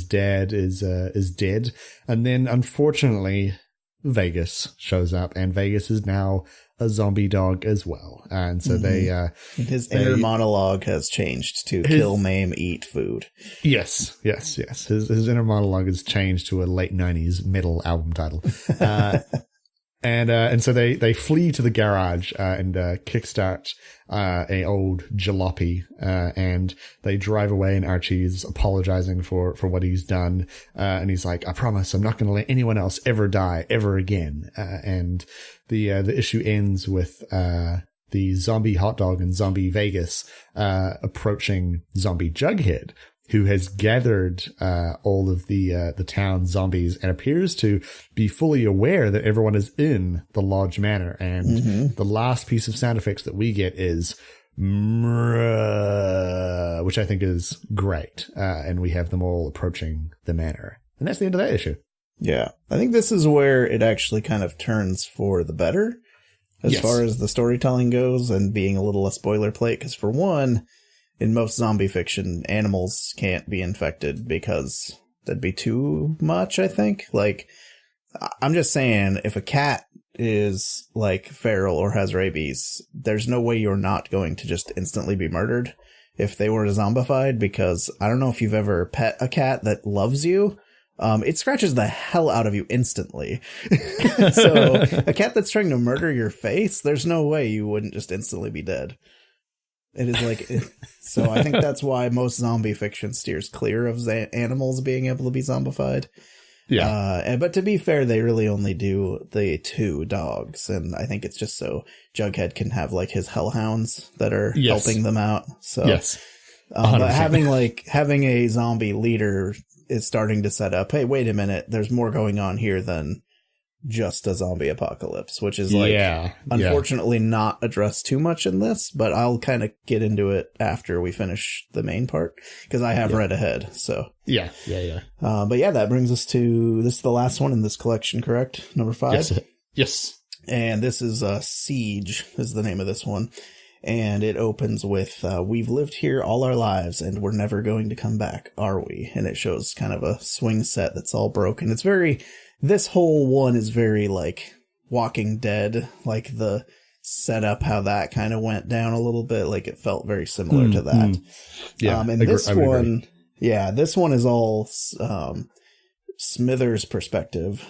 dad is dead. And then unfortunately Vegas shows up, and Vegas is now a zombie dog as well. And so his inner monologue has changed to kill, maim, eat food. Yes. His inner monologue has changed to a late 90s metal album title. And so they flee to the garage and kickstart a old jalopy, and they drive away, and Archie's apologizing for what he's done, and he's like, "I promise I'm not going to let anyone else ever die ever again." And the issue ends with the zombie hot dog and zombie Vegas approaching zombie Jughead, who has gathered all of the town zombies and appears to be fully aware that everyone is in the Lodge Manor. And the last piece of sound effects that we get is which I think is great. And we have them all approaching the manor. And that's the end of that issue. Yeah. I think this is where it actually kind of turns for the better as far as the storytelling goes, and being a little less boilerplate. Because for one, in most zombie fiction, animals can't be infected because that'd be too much, I think. Like, I'm just saying, if a cat is, like, feral or has rabies, there's no way you're not going to just instantly be murdered if they were zombified, because I don't know if you've ever pet a cat that loves you. It scratches the hell out of you instantly. So, a cat that's trying to murder your face, there's no way you wouldn't just instantly be dead. It is like, so I think that's why most zombie fiction steers clear of animals being able to be zombified. Yeah. But to be fair, they really only do the 2 dogs. And I think it's just so Jughead can have like his hellhounds that are helping them out. So, but having a zombie leader is starting to set up, hey, wait a minute, there's more going on here than just a zombie apocalypse, which is unfortunately not addressed too much in this, but I'll kind of get into it after we finish the main part because I have read ahead. So yeah. But yeah, that brings us to this is the last one in this collection, correct? Number 5. Yes. And this is Siege is the name of this one. And it opens with, we've lived here all our lives and we're never going to come back, are we? And it shows kind of a swing set that's all broken. It's this whole one is very like Walking Dead, like the setup, how that kind of went down a little bit. Like it felt very similar to that. Yeah. And this one, this one is all, Smithers' perspective,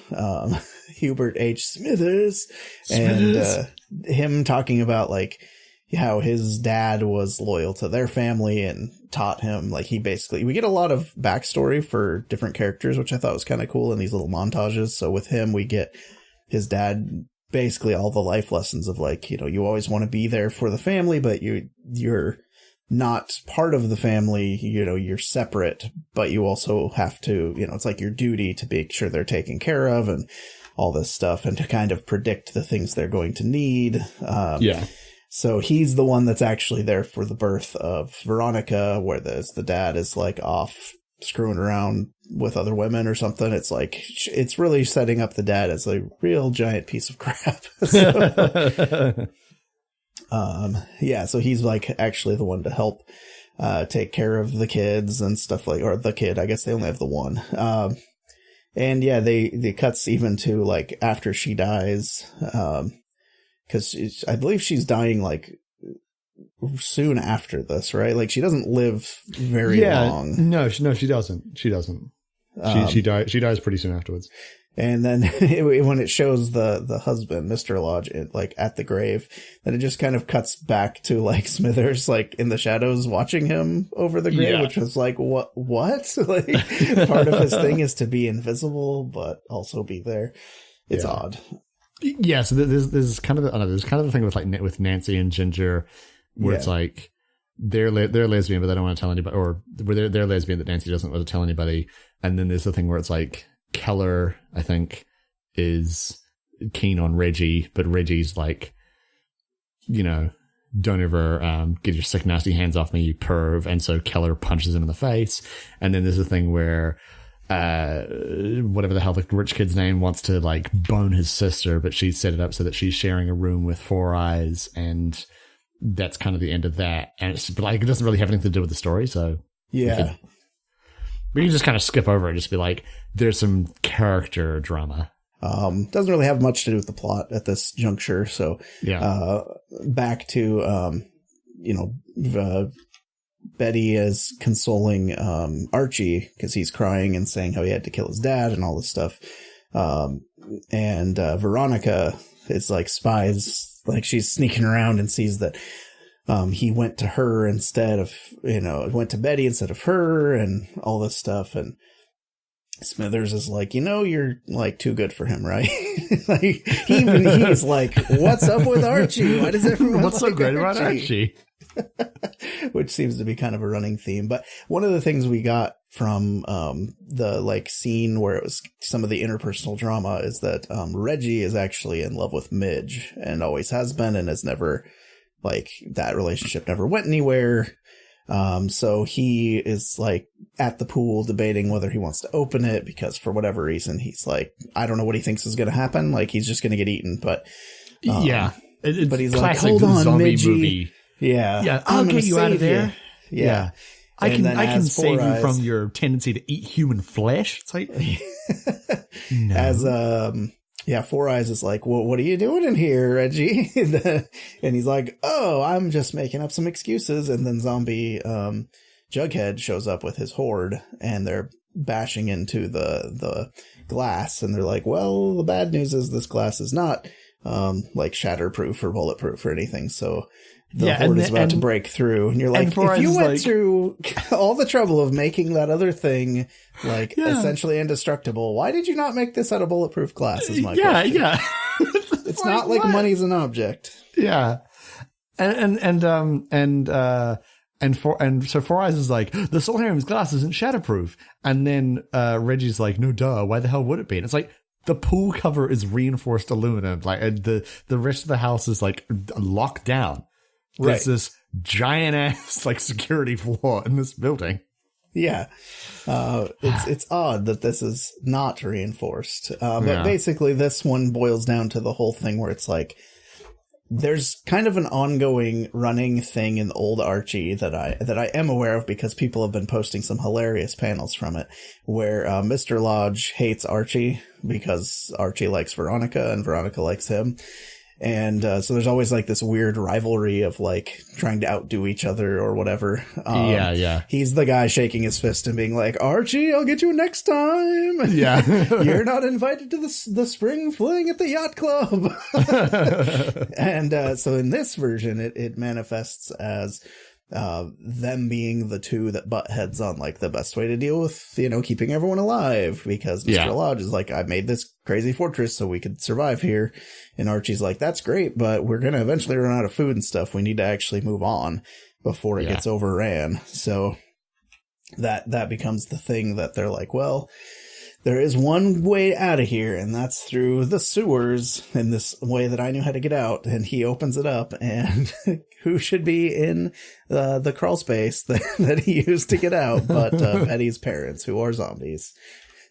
Hubert H. Smithers, and him talking about like how his dad was loyal to their family and taught him, like we get a lot of backstory for different characters, which I thought was kind of cool in these little montages. So with him, we get his dad, basically all the life lessons of like, you always want to be there for the family, but you're not part of the family, you're separate, but you also have to, it's like your duty to make sure they're taken care of and all this stuff and to kind of predict the things they're going to need. So he's the one that's actually there for the birth of Veronica, where the dad is like off screwing around with other women or something. It's like, it's really setting up the dad as a real giant piece of crap. So he's like actually the one to help take care of the kids and stuff or the kid. I guess they only have the one. And they cuts even to like after she dies, because I believe she's dying like soon after this, right? Like she doesn't live very long. No, she doesn't. She doesn't. She dies pretty soon afterwards. And then when it shows the husband, Mr. Lodge, like at the grave, then it just kind of cuts back to like Smithers, like in the shadows watching him over the grave, which was like, what? Like part of his thing is to be invisible, but also be there. It's odd. Yeah. So there's kind of the thing with like with Nancy and Ginger, where it's like they're lesbian, but they don't want to tell anybody, or they're lesbian that Nancy doesn't want to tell anybody. And then there's the thing where it's like Keller, I think, is keen on Reggie, but Reggie's like, don't ever get your sick, nasty hands off me, you perv. And so Keller punches him in the face. And then there's a thing where whatever the hell the rich kid's name wants to like bone his sister, but she's set it up so that she's sharing a room with Four Eyes, and that's kind of the end of that. And it's like it doesn't really have anything to do with the story, so we can just kind of skip over and just be like, there's some character drama. Doesn't really have much to do with the plot at this juncture. So back to Betty is consoling Archie because he's crying and saying how he had to kill his dad and all this stuff. And Veronica is like spies, like she's sneaking around and sees that he went to her instead of, went to Betty instead of her and all this stuff. And Smithers is like, you're like too good for him, right? Like he's like, what's up with Archie? Why does everyone what's so great about Archie? Which seems to be kind of a running theme. But one of the things we got from the like scene where it was some of the interpersonal drama is that Reggie is actually in love with Midge and always has been, and has never, like, that relationship never went anywhere. So he is like at the pool debating whether he wants to open it because for whatever reason he's like, I don't know what he thinks is going to happen. Like he's just going to get eaten. But but he's like, hold on, Midgey. Movie. Yeah, I'll get you out of there. Yeah. I can save you from your tendency to eat human flesh. It's like, no. As Four Eyes is like, well, what are you doing in here, Reggie? And he's like, oh, I'm just making up some excuses. And then zombie Jughead shows up with his horde, and they're bashing into the glass. And they're like, well, the bad news is this glass is not like shatterproof or bulletproof or anything. So the horde is about to break through, and you're like, if you went through all the trouble of making that other thing like essentially indestructible, why did you not make this out of bulletproof glass? Is my question. It's not like money's an object. Yeah, so Four Eyes is like, the Solarium's glass isn't shatterproof, and then Reggie's like, no, duh, why the hell would it be? And it's like, the pool cover is reinforced aluminum. Like the rest of the house is like locked down. There's this giant ass like security floor in this building. Yeah. It's odd that this is not reinforced. But basically this one boils down to the whole thing where it's like, there's kind of an ongoing running thing in old Archie that I am aware of because people have been posting some hilarious panels from it where Mr. Lodge hates Archie because Archie likes Veronica and Veronica likes him. And so there's always like this weird rivalry of like trying to outdo each other or whatever. He's the guy shaking his fist and being like, Archie, I'll get you next time. Yeah. You're not invited to the spring fling at the yacht club. And so in this version, it manifests as them being the two that butt heads on like the best way to deal with, keeping everyone alive, because Mr. Lodge is like, I made this crazy fortress so we could survive here. And Archie's like, that's great, but we're going to eventually run out of food and stuff. We need to actually move on before it gets overran. So that becomes the thing that they're like, well, there is one way out of here, and that's through the sewers in this way that I knew how to get out. And he opens it up, and who should be in the crawl space that he used to get out but Betty's parents, who are zombies.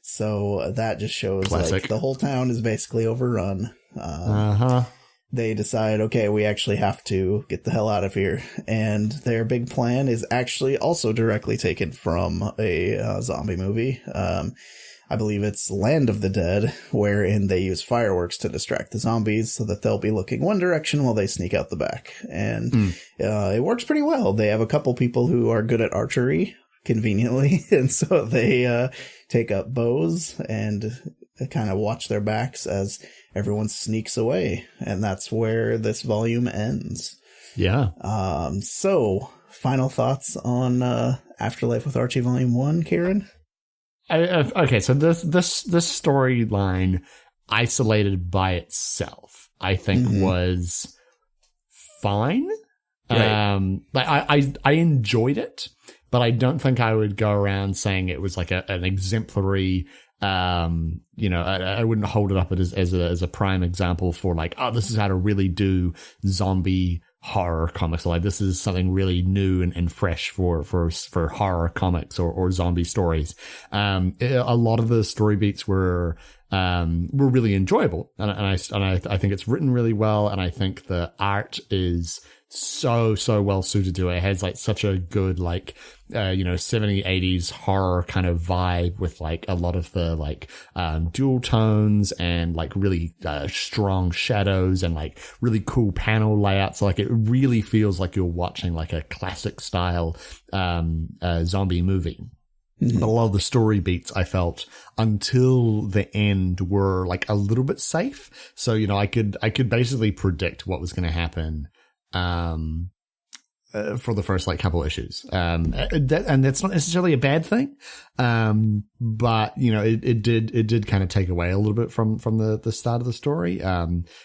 So that just shows like the whole town is basically overrun. They decide, okay, we actually have to get the hell out of here. And their big plan is actually also directly taken from a zombie movie. I believe it's Land of the Dead, wherein they use fireworks to distract the zombies so that they'll be looking one direction while they sneak out the back. And it works pretty well. They have a couple people who are good at archery, conveniently. And so they take up bows and kind of watch their backs as everyone sneaks away. And that's where this volume ends. Yeah. So, final thoughts on Afterlife with Archie Volume 1, Kieran? Okay, so this storyline, isolated by itself, I think was fine. Right. I enjoyed it, but I don't think I would go around saying it was like an exemplary. I wouldn't hold it up as a prime example for like, oh, this is how to really do zombie horror comics. Like this is something really new and fresh for horror comics or zombie stories. A lot of the story beats were really enjoyable, and I think it's written really well, and I think the art is so well suited to it. It has like such a good 70s 80s horror kind of vibe with like a lot of the like dual tones and like really strong shadows and like really cool panel layouts. Like it really feels like you're watching like a classic style zombie movie. But a lot of the story beats I felt until the end were like a little bit safe. So, I could basically predict what was going to happen for the first like couple issues. And that's not necessarily a bad thing. But it did kind of take away a little bit from the start of the story,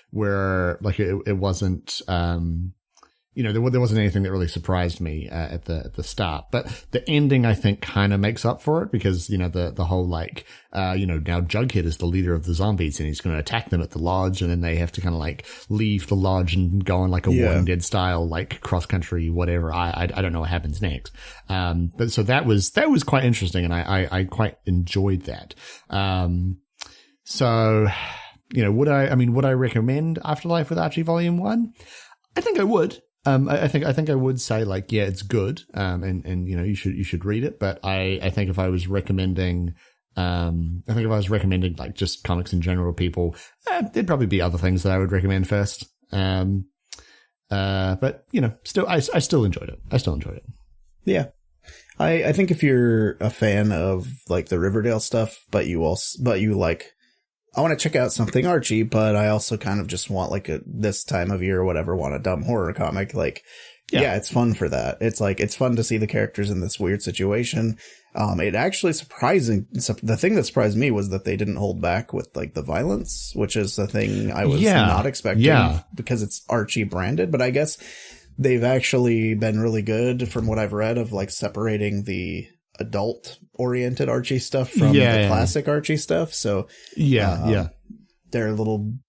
where like it wasn't, there wasn't anything that really surprised me at the start, but the ending I think kind of makes up for it because the whole like now Jughead is the leader of the zombies and he's going to attack them at the lodge, and then they have to kind of like leave the lodge and go on like a Walking Dead style like cross country whatever. I don't know what happens next. But so that was quite interesting, and I quite enjoyed that. So would I recommend Afterlife with Archie Volume 1? I think I would. I think I would say like, yeah, it's good. And you should read it. But I think if I was recommending, like just comics in general to people, there'd probably be other things that I would recommend first. But still, I still enjoyed it. Yeah. I think if you're a fan of like the Riverdale stuff, but you like, I want to check out something Archie, but I also kind of just want like this time of year or whatever, want a dumb horror comic. Like, yeah, it's fun for that. It's like, it's fun to see the characters in this weird situation. It actually the thing that surprised me was that they didn't hold back with like the violence, which is a thing I was not expecting because it's Archie branded, but I guess they've actually been really good from what I've read of like separating the adult oriented Archie stuff from the classic Archie stuff. So they're able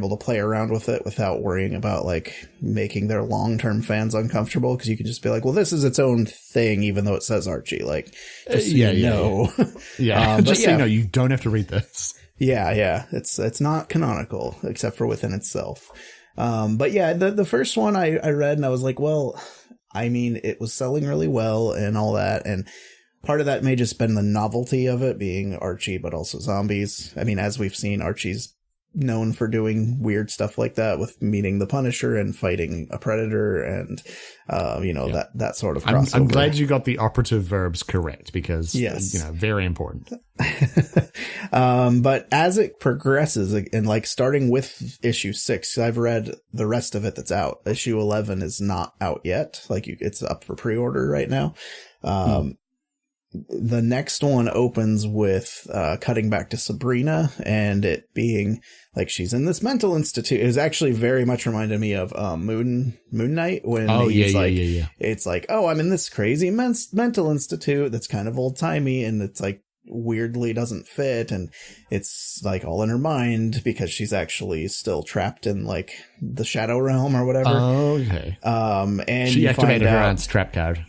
to play around with it without worrying about like making their long-term fans uncomfortable, because you can just be like, well, this is its own thing, even though it says Archie, like, just so you know. Just so you know, you don't have to read this. Yeah. It's not canonical except for within itself. But yeah, the first one I read and I was like, well, I mean, it was selling really well and all that. And part of that may just been the novelty of it being Archie, but also zombies. I mean, as we've seen, Archie's known for doing weird stuff like that with meeting the Punisher and fighting a predator and, that sort of crossover. I'm glad you got the operative verbs correct, because, yes, very important. But as it progresses, and like starting with issue 6, I've read the rest of it that's out. Issue 11 is not out yet. Like it's up for pre-order right now. The next one opens with cutting back to Sabrina and it being like she's in this mental institute. It was actually very much reminded me of Moon Knight when it's like, oh, I'm in this crazy mental institute that's kind of old timey and it's like weirdly doesn't fit, and it's like all in her mind because she's actually still trapped in like the shadow realm or whatever. Okay. And she activated her aunt's trap card.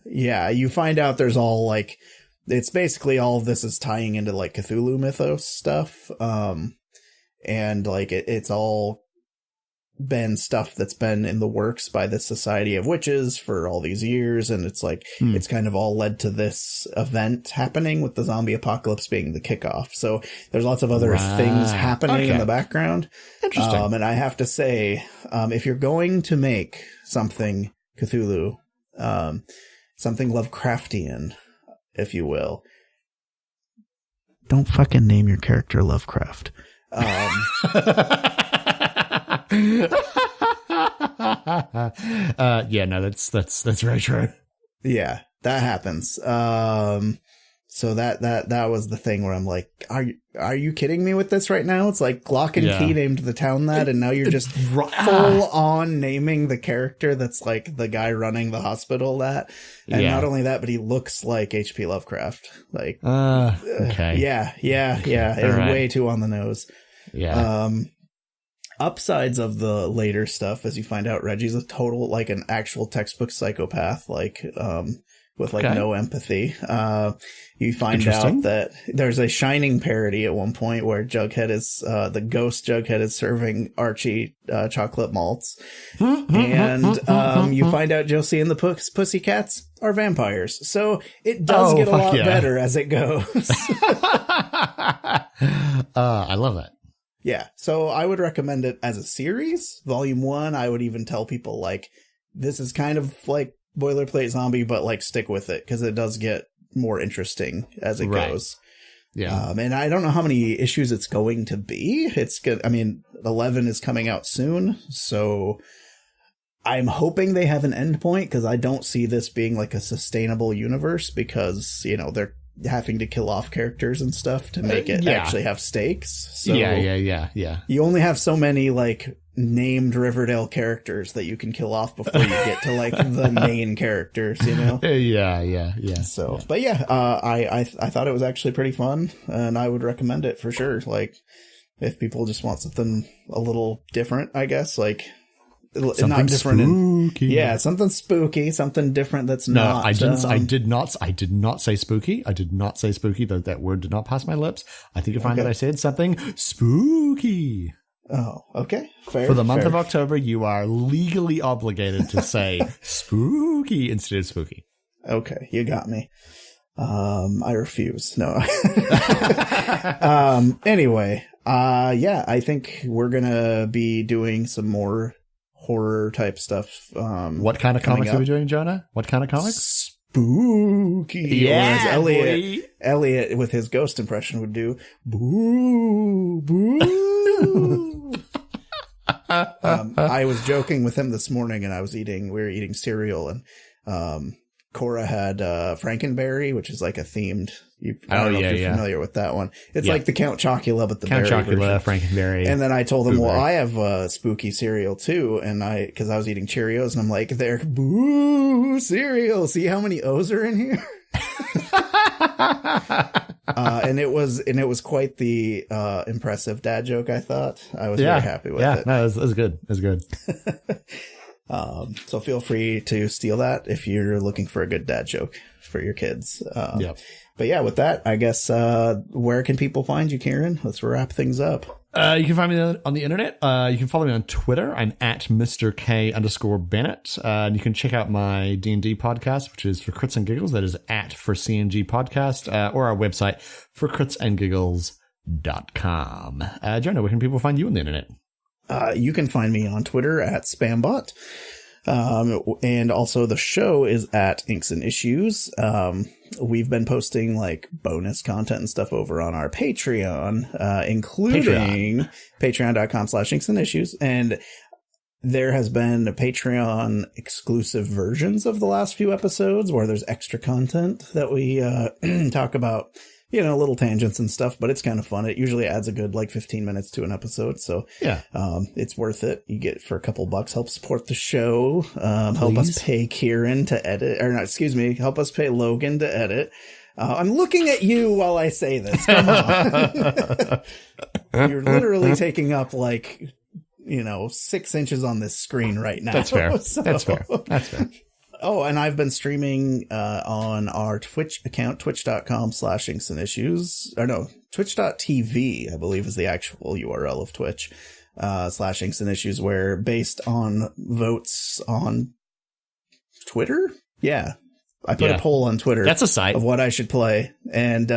Yeah, you find out there's all like, it's basically all of this is tying into like Cthulhu mythos stuff. And like it's all been stuff that's been in the works by the Society of Witches for all these years. And it's like, it's kind of all led to this event happening with the zombie apocalypse being the kickoff. So there's lots of other things happening in the background. Interesting. And I have to say, if you're going to make something Cthulhu, something Lovecraftian, if you will, don't fucking name your character Lovecraft. That's very true. Yeah, that happens. So that was the thing where I'm like, are you kidding me with this right now? It's like Glock and Key named the town that, and now you're just full on naming the character that's like the guy running the hospital that. And not only that, but he looks like H.P. Lovecraft. Like, okay. Yeah. It was way too on the nose. Yeah. Upsides of the later stuff, as you find out, Reggie's a total, like an actual textbook psychopath, like, with like no empathy. You find out that there's a Shining parody at one point where Jughead is, the ghost Jughead is serving Archie, chocolate malts. And, you find out Josie and the Pussycats are vampires. So it does get a lot better as it goes. I love it. Yeah. So I would recommend it as a series. Volume 1, I would even tell people like, this is kind of like boilerplate zombie, but like stick with it because it does get more interesting as it goes. Yeah. And I don't know how many issues it's going to be. It's good. I mean, 11 is coming out soon, so I'm hoping they have an end point because I don't see this being like a sustainable universe because, they're having to kill off characters and stuff to make it actually have stakes. So yeah. You only have so many like named Riverdale characters that you can kill off before you get to like the main characters, Yeah. So, but I thought it was actually pretty fun and I would recommend it for sure. Like if people just want something a little different, I guess, like something not different. Spooky. Something spooky, something different. That's no, not. I did not say spooky. I did not say spooky. That word did not pass my lips. I think you'll find that I said something spooky. Oh, okay. Fair. For the month of October, you are legally obligated to say spooky instead of spooky. Okay, you got me. I refuse. No. Anyway, I think we're gonna be doing some more horror type stuff. What kind of comics are we doing, Jonah? What kind of comics? Spooky. Yeah, Elliot with his ghost impression would do boo boo. I was joking with him this morning, and we were eating cereal, and Cora had Frankenberry, which is like a themed. I don't know if you're familiar with that one. It's like the Count Chocula, but the Count berry Chocula, version. Frankenberry. And then I told him, well, I have spooky cereal too, and because I was eating Cheerios, and I'm like, they're boo cereal. See how many O's are in here? And it was quite the impressive dad joke, I thought. I was very happy with it. No, it was good. It was good. So feel free to steal that if you're looking for a good dad joke for your kids. But yeah, with that, I guess, where can people find you, Kieran? Let's wrap things up. You can find me on the internet. You can follow me on Twitter. I'm at Mr. K_Bennett. And you can check out my D&D podcast, which is For Crits and Giggles. That is at For CNG Podcast, or our website, forcritsandgiggles.com. Jonah, where can people find you on the internet? You can find me on Twitter at Spambot. And also the show is at Inks and Issues. We've been posting like bonus content and stuff over on our Patreon, including patreon.com/Inks and Issues. And there has been Patreon exclusive versions of the last few episodes where there's extra content that we, talk about, little tangents and stuff, but it's kind of fun. It usually adds a good 15 minutes to an episode. So it's worth it. You get it for a couple bucks, help support the show, help us pay Kieran to edit, or not, excuse me, help us pay Logan to edit. I'm looking at you while I say this. Come on. You're literally taking up 6 inches on this screen right now. That's fair. So. That's fair. Oh, and I've been streaming on our Twitch account, twitch.com/Inks and Issues. Or no, twitch.tv, I believe is the actual URL of Twitch, /Inks and Issues, where based on votes on Twitter. Yeah. I put a poll on Twitter. That's a site of what I should play. And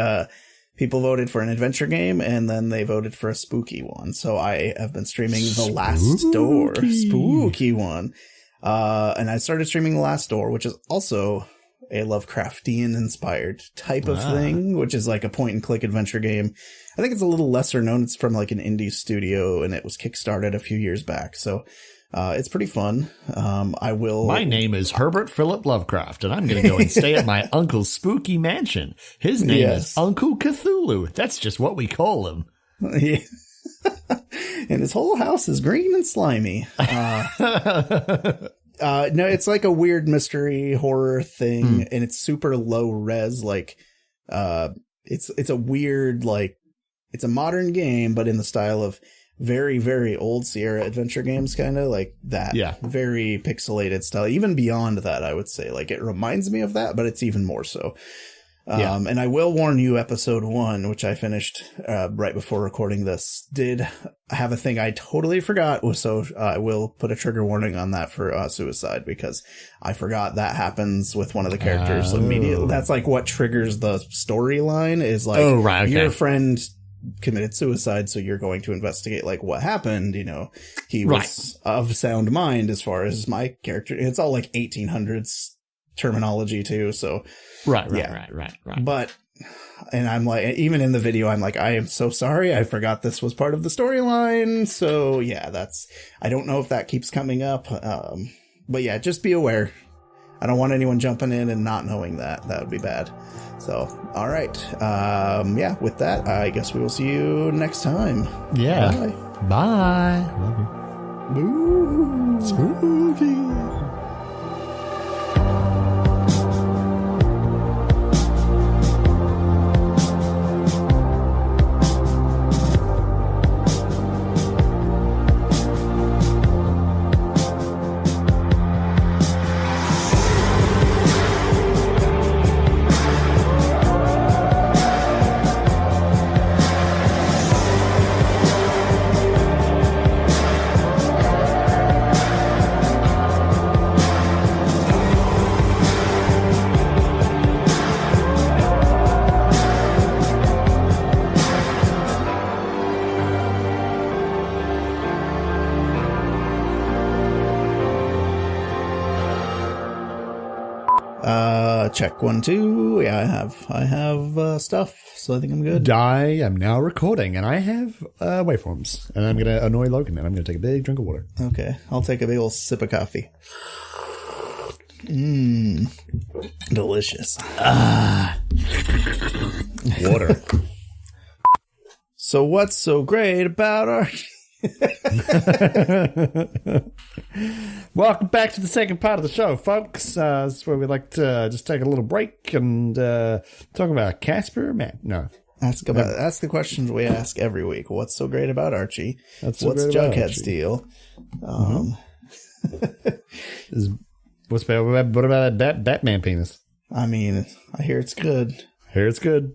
people voted for an adventure game, and then they voted for a spooky one. So I have been streaming The Last Door. Spooky one. And I started streaming The Last Door, which is also a Lovecraftian inspired type of thing, which is like a point and click adventure game. I think it's a little lesser known. It's from an indie studio, and it was kickstarted a few years back. So, it's pretty fun. My name is Herbert Philip Lovecraft, and I'm going to go and stay at my uncle's spooky mansion. His name is Uncle Cthulhu. That's just what we call him. Yeah. And his whole house is green and slimy. No, it's like a weird mystery horror thing, and it's super low res. It's a weird, it's a modern game, but in the style of very, very old Sierra adventure games, kind of like that. Yeah. Very pixelated style. Even beyond that, I would say. It reminds me of that, but it's even more so. And I will warn you, episode 1, which I finished right before recording this, did have a thing I totally forgot. So I will put a trigger warning on that for suicide, because I forgot that happens with one of the characters immediately. That's what triggers the storyline is your friend committed suicide, so you're going to investigate what happened. He was of sound mind as far as my character. It's all 1800s terminology too, so right. But and I'm even in the video I'm I am so sorry, I forgot this was part of the storyline. So yeah, I don't know if that keeps coming up, but yeah, just be aware. I don't want anyone jumping in and not knowing that would be bad. So all right, with that, I guess we will see you next time. Bye. Love you. Boo. Spooky. Check 1, 2. Yeah, I have stuff, so I think I'm good. I am now recording, and I have waveforms, and I'm going to annoy Logan, and I'm going to take a big drink of water. Okay, I'll take a big old sip of coffee. Delicious. Water. So what's so great about Archie? Welcome back to the second part of the show, folks. This is where we like to just take a little break and talk about Casper. Man, no. Ask the questions we ask every week. What's so great about Archie? What's Jughead's deal? What about that Batman penis? I mean, I hear it's good. Here it's good.